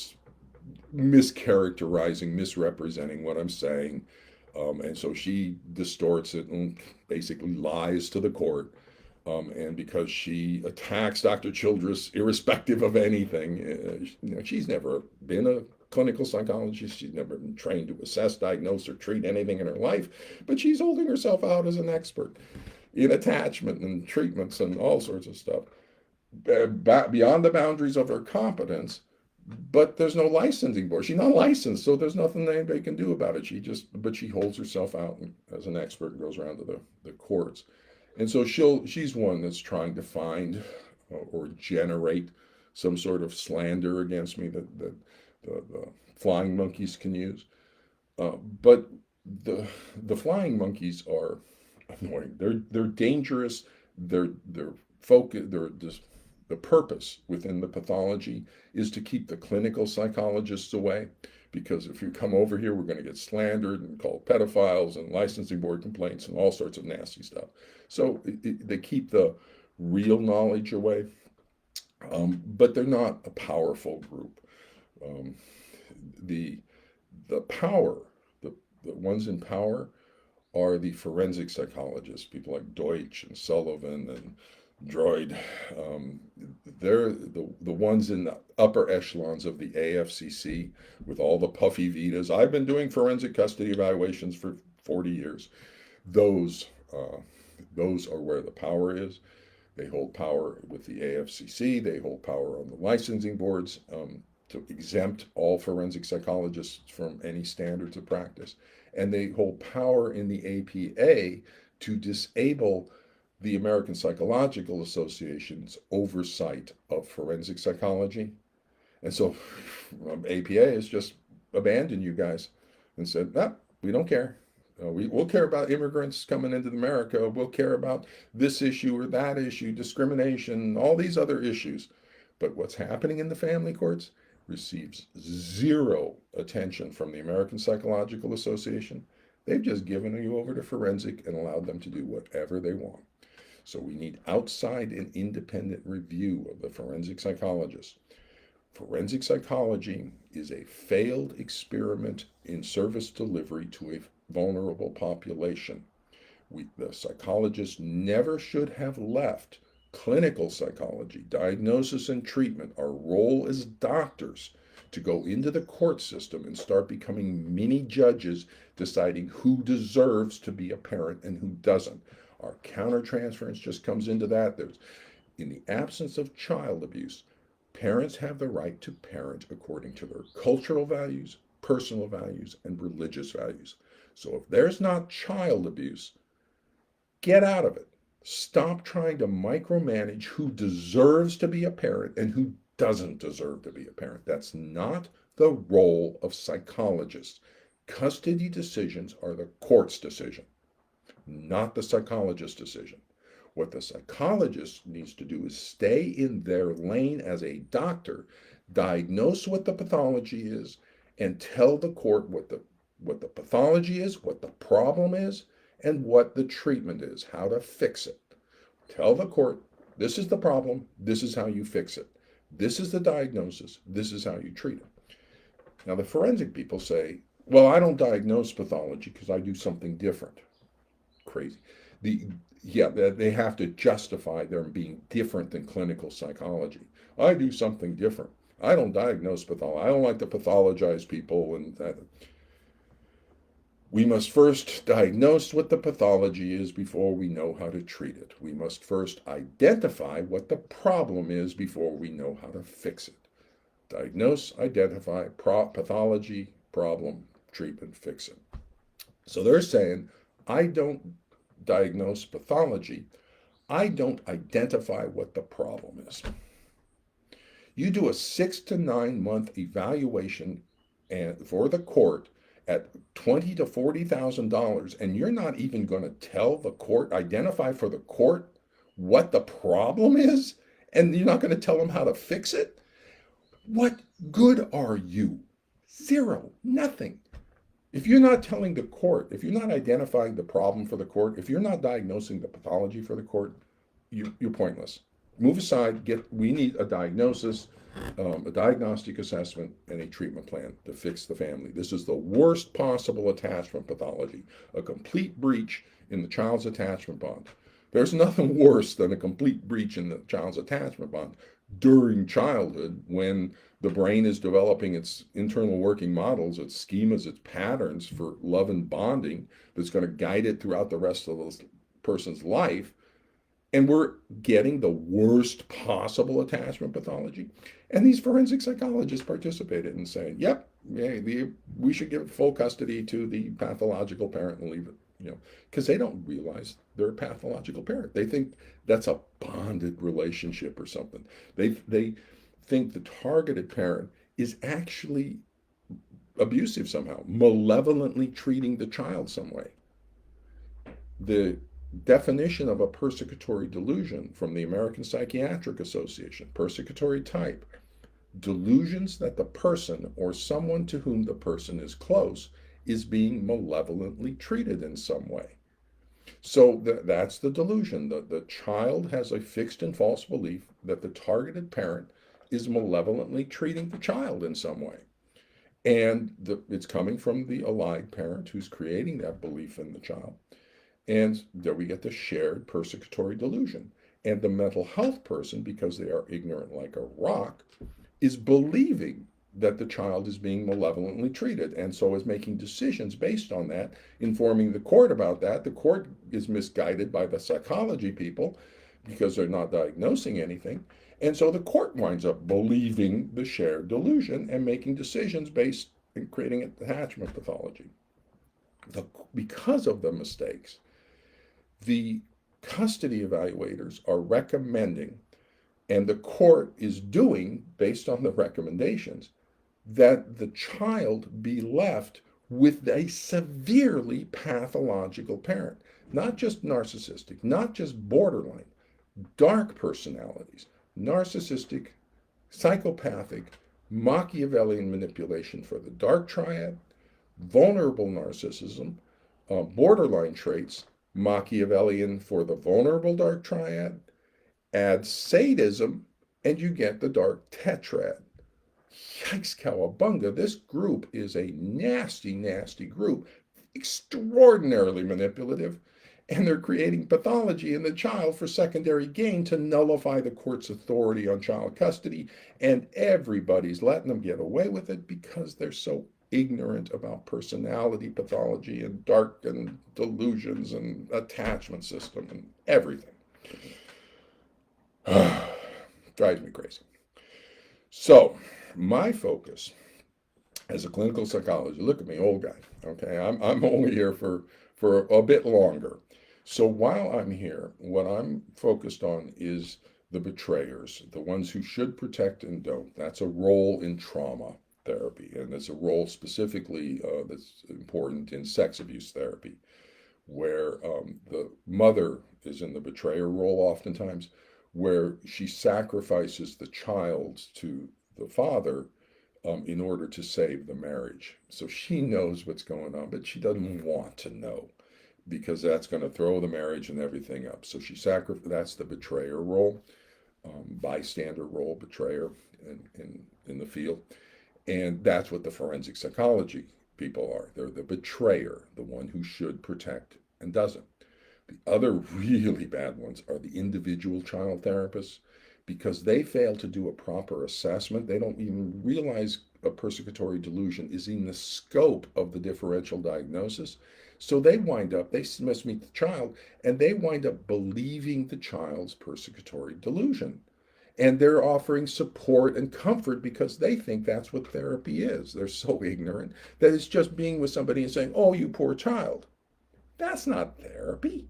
mischaracterizing, misrepresenting what I'm saying. And so she distorts it and basically lies to the court. And because she attacks Dr. Childress irrespective of anything. She's never been a clinical psychologist. She's never been trained to assess, diagnose, or treat anything in her life, but she's holding herself out as an expert in attachment and treatments and all sorts of stuff beyond the boundaries of her competence. But there's no licensing board. She's not licensed, so there's nothing anybody can do about it. But she holds herself out as an expert and goes around to the courts. And so she's one that's trying to find or generate some sort of slander against me that the flying monkeys can use. But the flying monkeys are annoying. They're dangerous. They're focus. They're just the purpose within the pathology is to keep the clinical psychologists away, because if you come over here, we're going to get slandered and called pedophiles and licensing board complaints and all sorts of nasty stuff. So they keep the real knowledge away, but they're not a powerful group. The power, the ones in power are the forensic psychologists, people like Deutsch and Sullivan and Droid. They're the ones in the upper echelons of the AFCC with all the puffy Vitas. I've been doing forensic custody evaluations for 40 years. Those are where the power is. They hold power with the AFCC. They hold power on the licensing boards to exempt all forensic psychologists from any standards of practice. And they hold power in the APA to disable the American Psychological Association's oversight of forensic psychology. And so APA has just abandoned you guys and said, no, we don't care. We'll care about immigrants coming into America. We'll care about this issue or that issue, discrimination, all these other issues. But what's happening in the family courts receives zero attention from the American Psychological Association. They've just given you over to forensic and allowed them to do whatever they want. So we need outside and independent review of the forensic psychologists. Forensic psychology is a failed experiment in service delivery to a vulnerable population. The psychologists never should have left clinical psychology, diagnosis and treatment, our role as doctors, to go into the court system and start becoming mini judges deciding who deserves to be a parent and who doesn't. Our countertransference just comes into that. In the absence of child abuse, parents have the right to parent according to their cultural values, personal values, and religious values. So if there's not child abuse, get out of it. Stop trying to micromanage who deserves to be a parent and who doesn't deserve to be a parent. That's not the role of psychologists. Custody decisions are the court's decision, not the psychologist's decision. What the psychologist needs to do is stay in their lane as a doctor, diagnose what the pathology is, and tell the court what the pathology is, what the problem is, and what the treatment is, how to fix it. Tell the court, this is the problem, this is how you fix it. This is the diagnosis, this is how you treat it. Now the forensic people say, well, I don't diagnose pathology because I do something different. Crazy. They have to justify their being different than clinical psychology. I do something different. I don't diagnose pathology. I don't like to pathologize people. And we must first diagnose what the pathology is before we know how to treat it. We must first identify what the problem is before we know how to fix it. Diagnose, identify, pathology, problem, treatment, fix it. So they're saying, I don't diagnose pathology. I don't identify what the problem is. You do a 6 to 9 month evaluation for the court at $20,000 to $40,000, and you're not even going to tell the court, identify for the court what the problem is, and you're not going to tell them how to fix it? What good are you? Zero, nothing. If you're not telling the court, if you're not identifying the problem for the court, if you're not diagnosing the pathology for the court, you're pointless. Move aside, we need a diagnosis, a diagnostic assessment, and a treatment plan to fix the family. This is the worst possible attachment pathology, a complete breach in the child's attachment bond. There's nothing worse than a complete breach in the child's attachment bond during childhood when the brain is developing its internal working models, its schemas, its patterns for love and bonding that's going to guide it throughout the rest of the person's life. And we're getting the worst possible attachment pathology. And these forensic psychologists participated in saying, yep, yeah, we should give full custody to the pathological parent and leave it, because they don't realize they're a pathological parent. They think that's a bonded relationship or something. They think the targeted parent is actually abusive somehow, malevolently treating the child some way. The definition of a persecutory delusion from the American Psychiatric Association, persecutory type, delusions that the person or someone to whom the person is close is being malevolently treated in some way. So that's the delusion. The child has a fixed and false belief that the targeted parent is malevolently treating the child in some way. And it's coming from the allied parent who's creating that belief in the child. And there we get the shared persecutory delusion. And the mental health person, because they are ignorant like a rock, is believing that the child is being malevolently treated, and so is making decisions based on that, informing the court about that. The court is misguided by the psychology people because they're not diagnosing anything. And so the court winds up believing the shared delusion and making decisions based and creating attachment pathology. Because of the mistakes, the custody evaluators are recommending, and the court is doing based on the recommendations, that the child be left with a severely pathological parent, not just narcissistic, not just borderline, dark personalities, narcissistic, psychopathic, Machiavellian manipulation for the dark triad, vulnerable narcissism, borderline traits, Machiavellian for the vulnerable dark triad, add sadism, and you get the dark tetrad. Yikes, cowabunga, this group is a nasty, nasty group, extraordinarily manipulative, and they're creating pathology in the child for secondary gain to nullify the court's authority on child custody, and everybody's letting them get away with it because they're so ignorant about personality pathology and dark and delusions and attachment system and everything. Drives me crazy. So, my focus as a clinical psychologist, look at me, old guy, okay? I'm only here for a bit longer. So while I'm here, what I'm focused on is the betrayers, the ones who should protect and don't. That's a role in trauma therapy, and it's a role specifically that's important in sex abuse therapy, where the mother is in the betrayer role oftentimes, where she sacrifices the child to the father in order to save the marriage. So she knows what's going on, but she doesn't want to know because that's going to throw the marriage and everything up. So she sacrifices, that's the betrayer role, bystander role, betrayer in the field. And that's what the forensic psychology people are. They're the betrayer, the one who should protect and doesn't. The other really bad ones are the individual child therapists, because they fail to do a proper assessment. They don't even realize a persecutory delusion is in the scope of the differential diagnosis. So they wind up, they must meet the child, and they wind up believing the child's persecutory delusion. And they're offering support and comfort because they think that's what therapy is. They're so ignorant that it's just being with somebody and saying, oh, you poor child. That's not therapy.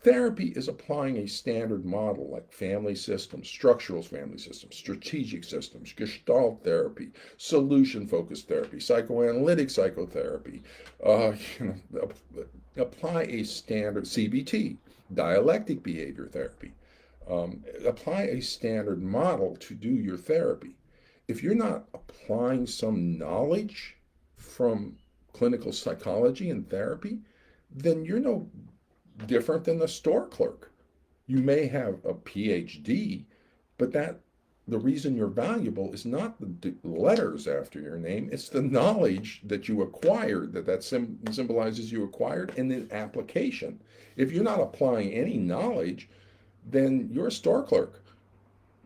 Therapy is applying a standard model like family systems, structural family systems, strategic systems, gestalt therapy, solution-focused therapy, psychoanalytic psychotherapy. Apply a standard CBT, dialectic behavior therapy. Apply a standard model to do your therapy. If you're not applying some knowledge from clinical psychology and therapy, then you're no different than the store clerk. You may have a PhD, but that the reason you're valuable is not the letters after your name, it's the knowledge that you acquired, that symbolizes you acquired, and the application. If you're not applying any knowledge, then you're a store clerk.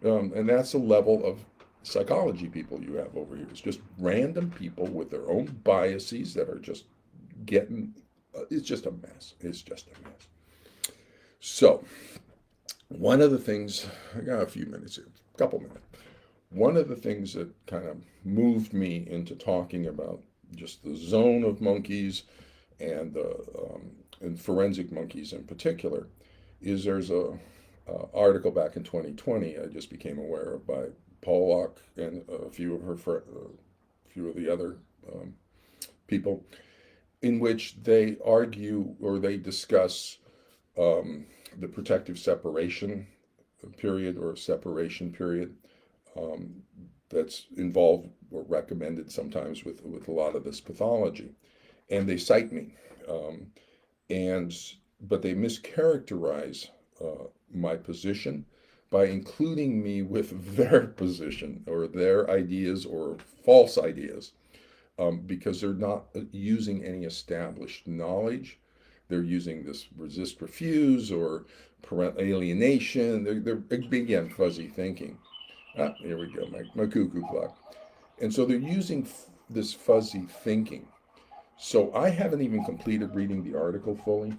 And that's the level of psychology people you have over here. It's just random people with their own biases that are just getting, it's just a mess. It's just a mess. So, one of the things, I got a few minutes here, a couple minutes. One of the things that kind of moved me into talking about just the zone of monkeys and forensic monkeys in particular is there's article back in 2020 I just became aware of by Pollock and a few of the other people, in which they argue or they discuss the protective separation period or separation period that's involved or recommended sometimes with a lot of this pathology, and they cite me, and but they mischaracterize my position by including me with their position or their ideas or false ideas, because they're not using any established knowledge. They're using this resist refuse or parental alienation. They're big and fuzzy thinking. Ah, here we go, my cuckoo clock. And so they're using this fuzzy thinking. So I haven't even completed reading the article fully.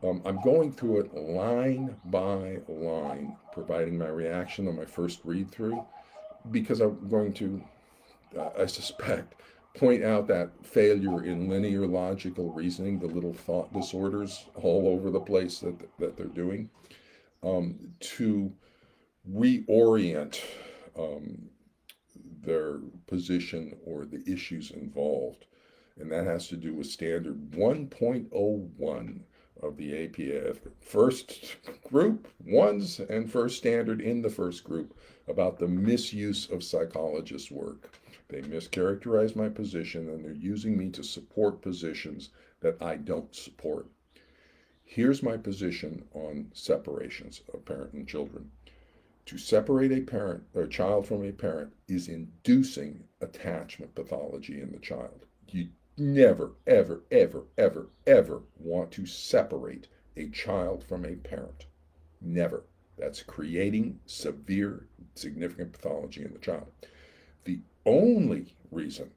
I'm going through it line by line, providing my reaction on my first read through, because I'm going to, I suspect, point out that failure in linear logical reasoning, the little thought disorders all over the place that they're doing, to reorient their position or the issues involved. And that has to do with standard 1.01 of the APA. First group, ones, and first standard in the first group about the misuse of psychologists' work. They mischaracterize my position and they're using me to support positions that I don't support. Here's my position on separations of parent and children. To separate a child from a parent is inducing attachment pathology in the child. You never, ever, ever, ever, ever want to separate a child from a parent. Never. That's creating severe, significant pathology in the child. The only reason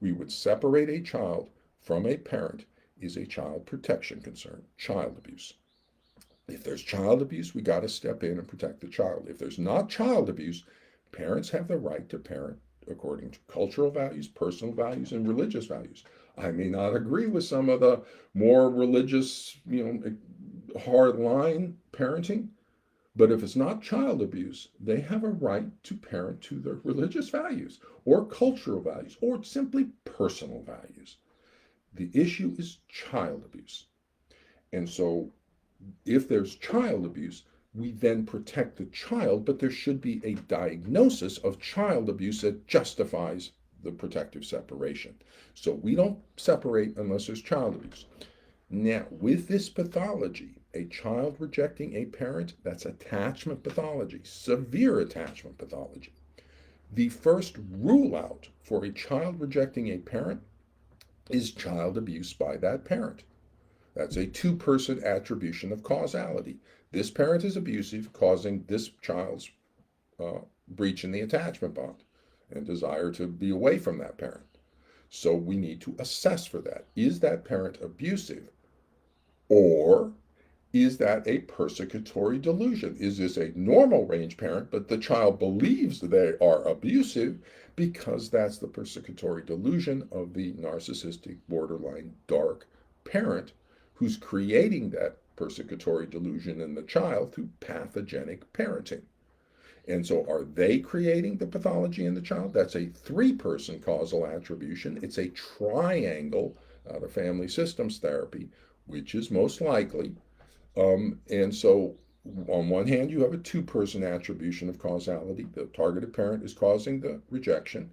we would separate a child from a parent is a child protection concern, child abuse. If there's child abuse, we got to step in and protect the child. If there's not child abuse, parents have the right to parent according to cultural values, personal values, and religious values. I may not agree with some of the more religious, hard line parenting, but if it's not child abuse, they have a right to parent to their religious values or cultural values or simply personal values. The issue is child abuse. And so if there's child abuse, we then protect the child, but there should be a diagnosis of child abuse that justifies the protective separation. So we don't separate unless there's child abuse. Now, with this pathology, a child rejecting a parent, that's attachment pathology, severe attachment pathology. The first rule out for a child rejecting a parent is child abuse by that parent. That's a two-person attribution of causality. This parent is abusive, causing this child's breach in the attachment bond and desire to be away from that parent. So we need to assess for that. Is that parent abusive? Or is that a persecutory delusion? Is this a normal range parent, but the child believes they are abusive because that's the persecutory delusion of the narcissistic, borderline, dark parent who's creating that persecutory delusion in the child through pathogenic parenting. And so are they creating the pathology in the child? That's a three-person causal attribution. It's a triangle out of family systems therapy, which is most likely. And so on one hand, you have a two-person attribution of causality. The targeted parent is causing the rejection,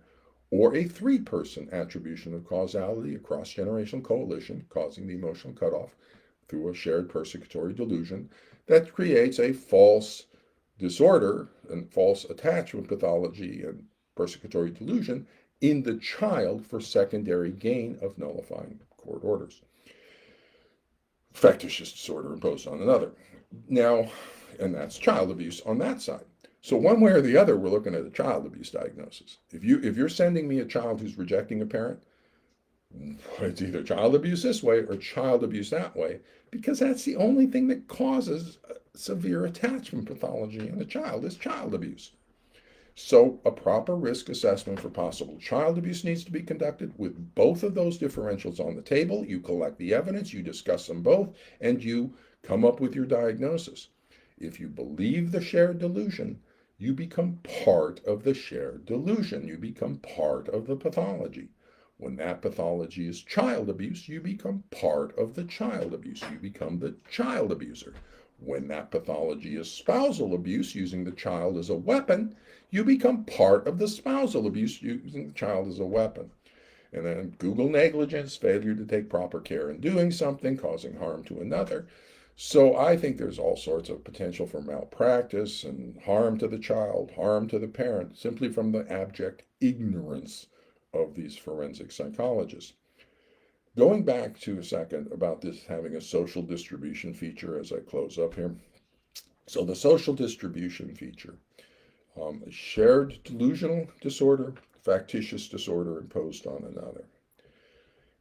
or a three-person attribution of causality, a cross-generational coalition causing the emotional cutoff through a shared persecutory delusion that creates a false disorder and false attachment pathology and persecutory delusion in the child for secondary gain of nullifying court orders. Factitious disorder imposed on another. Now, and that's child abuse on that side. So one way or the other, we're looking at a child abuse diagnosis. If you're sending me a child who's rejecting a parent, it's either child abuse this way or child abuse that way, because that's the only thing that causes severe attachment pathology in a child is child abuse. So a proper risk assessment for possible child abuse needs to be conducted with both of those differentials on the table. You collect the evidence, you discuss them both, and you come up with your diagnosis. If you believe the shared delusion, you become part of the shared delusion. You become part of the pathology. When that pathology is child abuse, you become part of the child abuse. You become the child abuser. When that pathology is spousal abuse, using the child as a weapon, you become part of the spousal abuse, using the child as a weapon. And then Google negligence, failure to take proper care in doing something, causing harm to another. So I think there's all sorts of potential for malpractice and harm to the child, harm to the parent, simply from the abject ignorance of these forensic psychologists. Going back to a second about this having a social distribution feature as I close up here. So the social distribution feature, shared delusional disorder, factitious disorder imposed on another.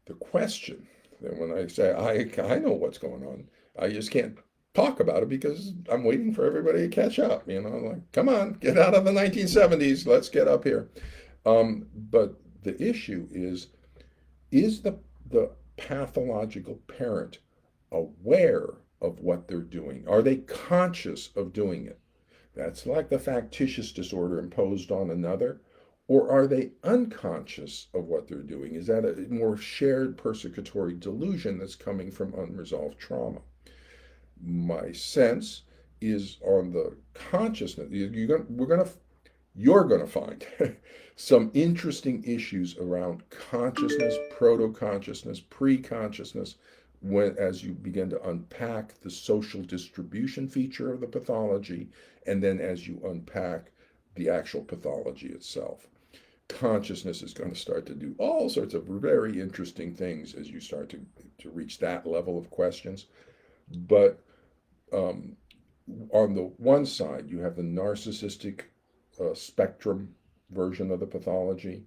The question, then when I say I know what's going on, I just can't talk about it because I'm waiting for everybody to catch up. Like, come on, get out of the 1970s, let's get up here. But the issue is the pathological parent aware of what they're doing? Are they conscious of doing it? That's like the factitious disorder imposed on another. Or are they unconscious of what they're doing? Is that a more shared persecutory delusion that's coming from unresolved trauma? My sense is on the consciousness. You're going to find some interesting issues around consciousness, proto-consciousness, pre-consciousness, as you begin to unpack the social distribution feature of the pathology, and then as you unpack the actual pathology itself. Consciousness is going to start to do all sorts of very interesting things as you start to reach that level of questions. But on the one side, you have the narcissistic spectrum version of the pathology,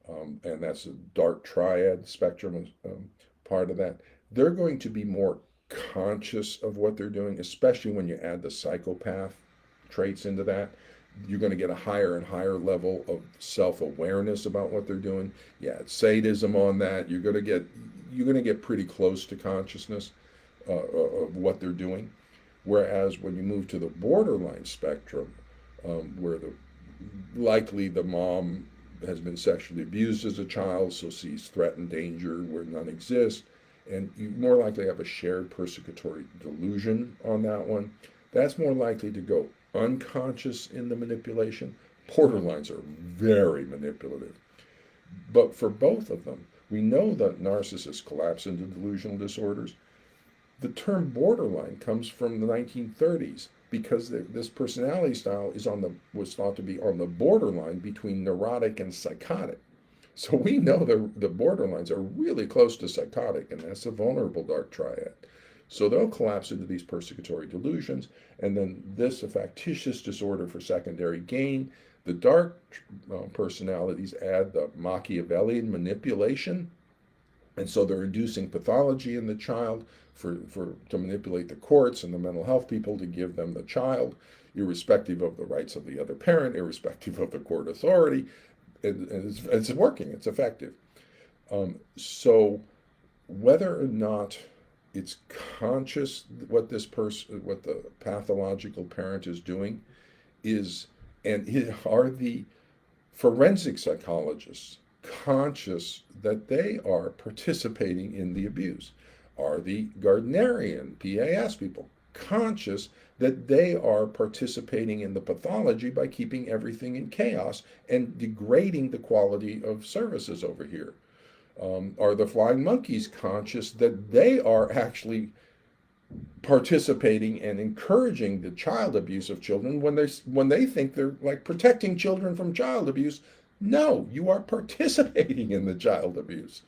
and that's a dark triad spectrum part of that. They're going to be more conscious of what they're doing, especially when you add the psychopath traits into that. You're going to get a higher and higher level of self-awareness about what they're doing. Yeah, it's sadism on that. You're going to get pretty close to consciousness of what they're doing. Whereas when you move to the borderline spectrum, where likely the mom has been sexually abused as a child, so sees threat and danger where none exist, and you more likely have a shared persecutory delusion on that one. That's more likely to go unconscious in the manipulation. Borderlines are very manipulative. But for both of them, we know that narcissists collapse into delusional disorders. The term borderline comes from the 1930s because this personality style was thought to be on the borderline between neurotic and psychotic. So we know the borderlines are really close to psychotic, and that's a vulnerable dark triad. So they'll collapse into these persecutory delusions, and then this a factitious disorder for secondary gain. The dark personalities add the Machiavellian manipulation, and so they're inducing pathology in the child to manipulate the courts and the mental health people to give them the child, irrespective of the rights of the other parent, irrespective of the court authority. And it's working, it's effective. So whether or not it's conscious what the pathological parent is doing are the forensic psychologists conscious that they are participating in the abuse? Are the Gardnerian PAS people conscious that they are participating in the pathology by keeping everything in chaos and degrading the quality of services over here? Are the flying monkeys conscious that they are actually participating and encouraging the child abuse of children when they think they're like protecting children from child abuse. No, you are participating in the child abuse.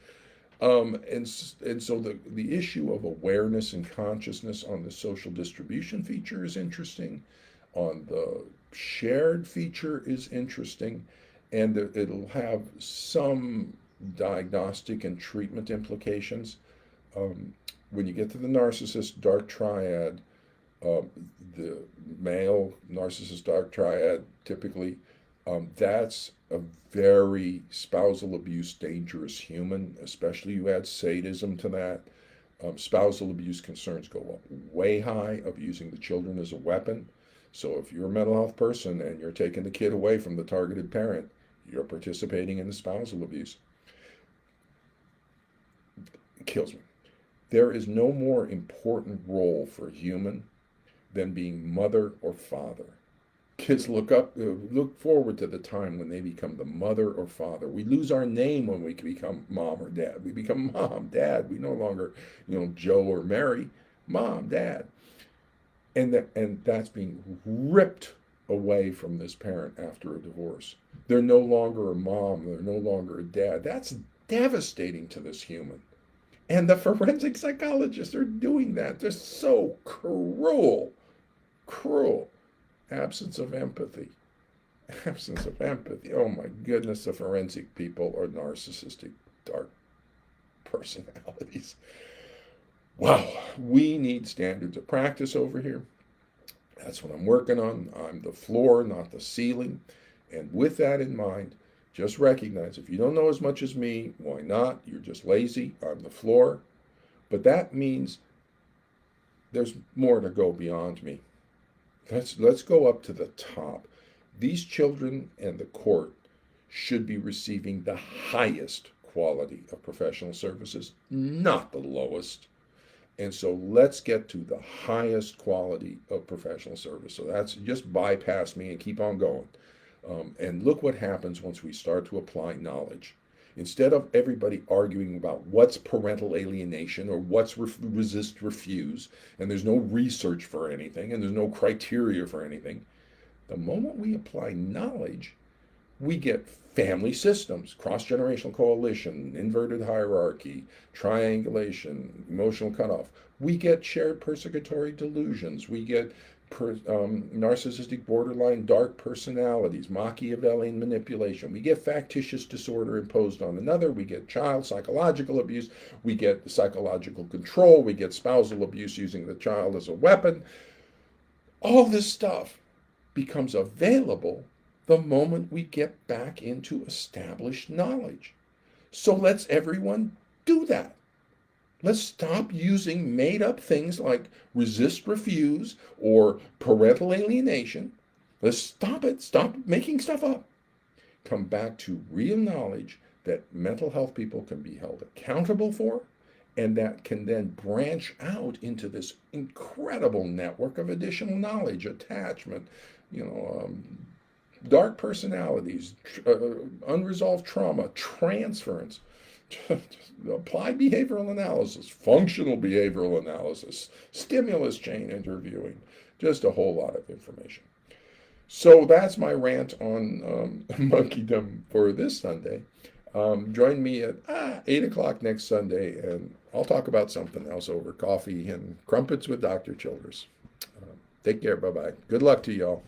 And so the issue of awareness and consciousness on the social distribution feature is interesting. On the shared feature is interesting, and it'll have some diagnostic and treatment implications. Um, when you get to the narcissist dark triad, um, the male narcissist dark triad typically, that's a very spousal abuse dangerous human, especially you add sadism to that. Spousal abuse concerns go up way high of using the children as a weapon. So if you're a mental health person and you're taking the kid away from the targeted parent, you're participating in the spousal abuse. It kills me. There is no more important role for a human than being mother or father. Kids look forward to the time when they become the mother or father. We lose our name when we become mom or dad. We become mom, dad. We no longer, Joe or Mary, mom, dad. And that's being ripped away from this parent after a divorce. They're no longer a mom. They're no longer a dad. That's devastating to this human. And the forensic psychologists are doing that. They're so cruel, cruel. Absence of empathy. Absence of empathy. Oh my goodness, the forensic people are narcissistic, dark personalities. Wow, we need standards of practice over here. That's what I'm working on. I'm the floor, not the ceiling. And with that in mind, just recognize if you don't know as much as me, why not? You're just lazy. I'm the floor. But that means there's more to go beyond me. Let's go up to the top. These children and the court should be receiving the highest quality of professional services, not the lowest. And so let's get to the highest quality of professional service. So that's just bypass me and keep on going. And look what happens once we start to apply knowledge. Instead of everybody arguing about what's parental alienation or what's resist refuse, and there's no research for anything and there's no criteria for anything, the moment we apply knowledge, we get family systems, cross-generational coalition, inverted hierarchy, triangulation, emotional cutoff. We get shared persecutory delusions. We get narcissistic borderline dark personalities, Machiavellian manipulation. We get factitious disorder imposed on another. We get child psychological abuse. We get psychological control. We get spousal abuse using the child as a weapon. All this stuff becomes available the moment we get back into established knowledge. So let's everyone do that. Let's stop using made up things like resist refuse or parental alienation. Let's stop it. Stop making stuff up. Come back to real knowledge that mental health people can be held accountable for, and that can then branch out into this incredible network of additional knowledge, attachment, dark personalities, unresolved trauma, transference. Applied behavioral analysis, functional behavioral analysis, stimulus chain interviewing, just a whole lot of information. So that's my rant on monkeydom for this Sunday. Join me at 8 o'clock next Sunday, and I'll talk about something else over coffee and crumpets with Dr. Childress. Take care. Bye-bye. Good luck to y'all.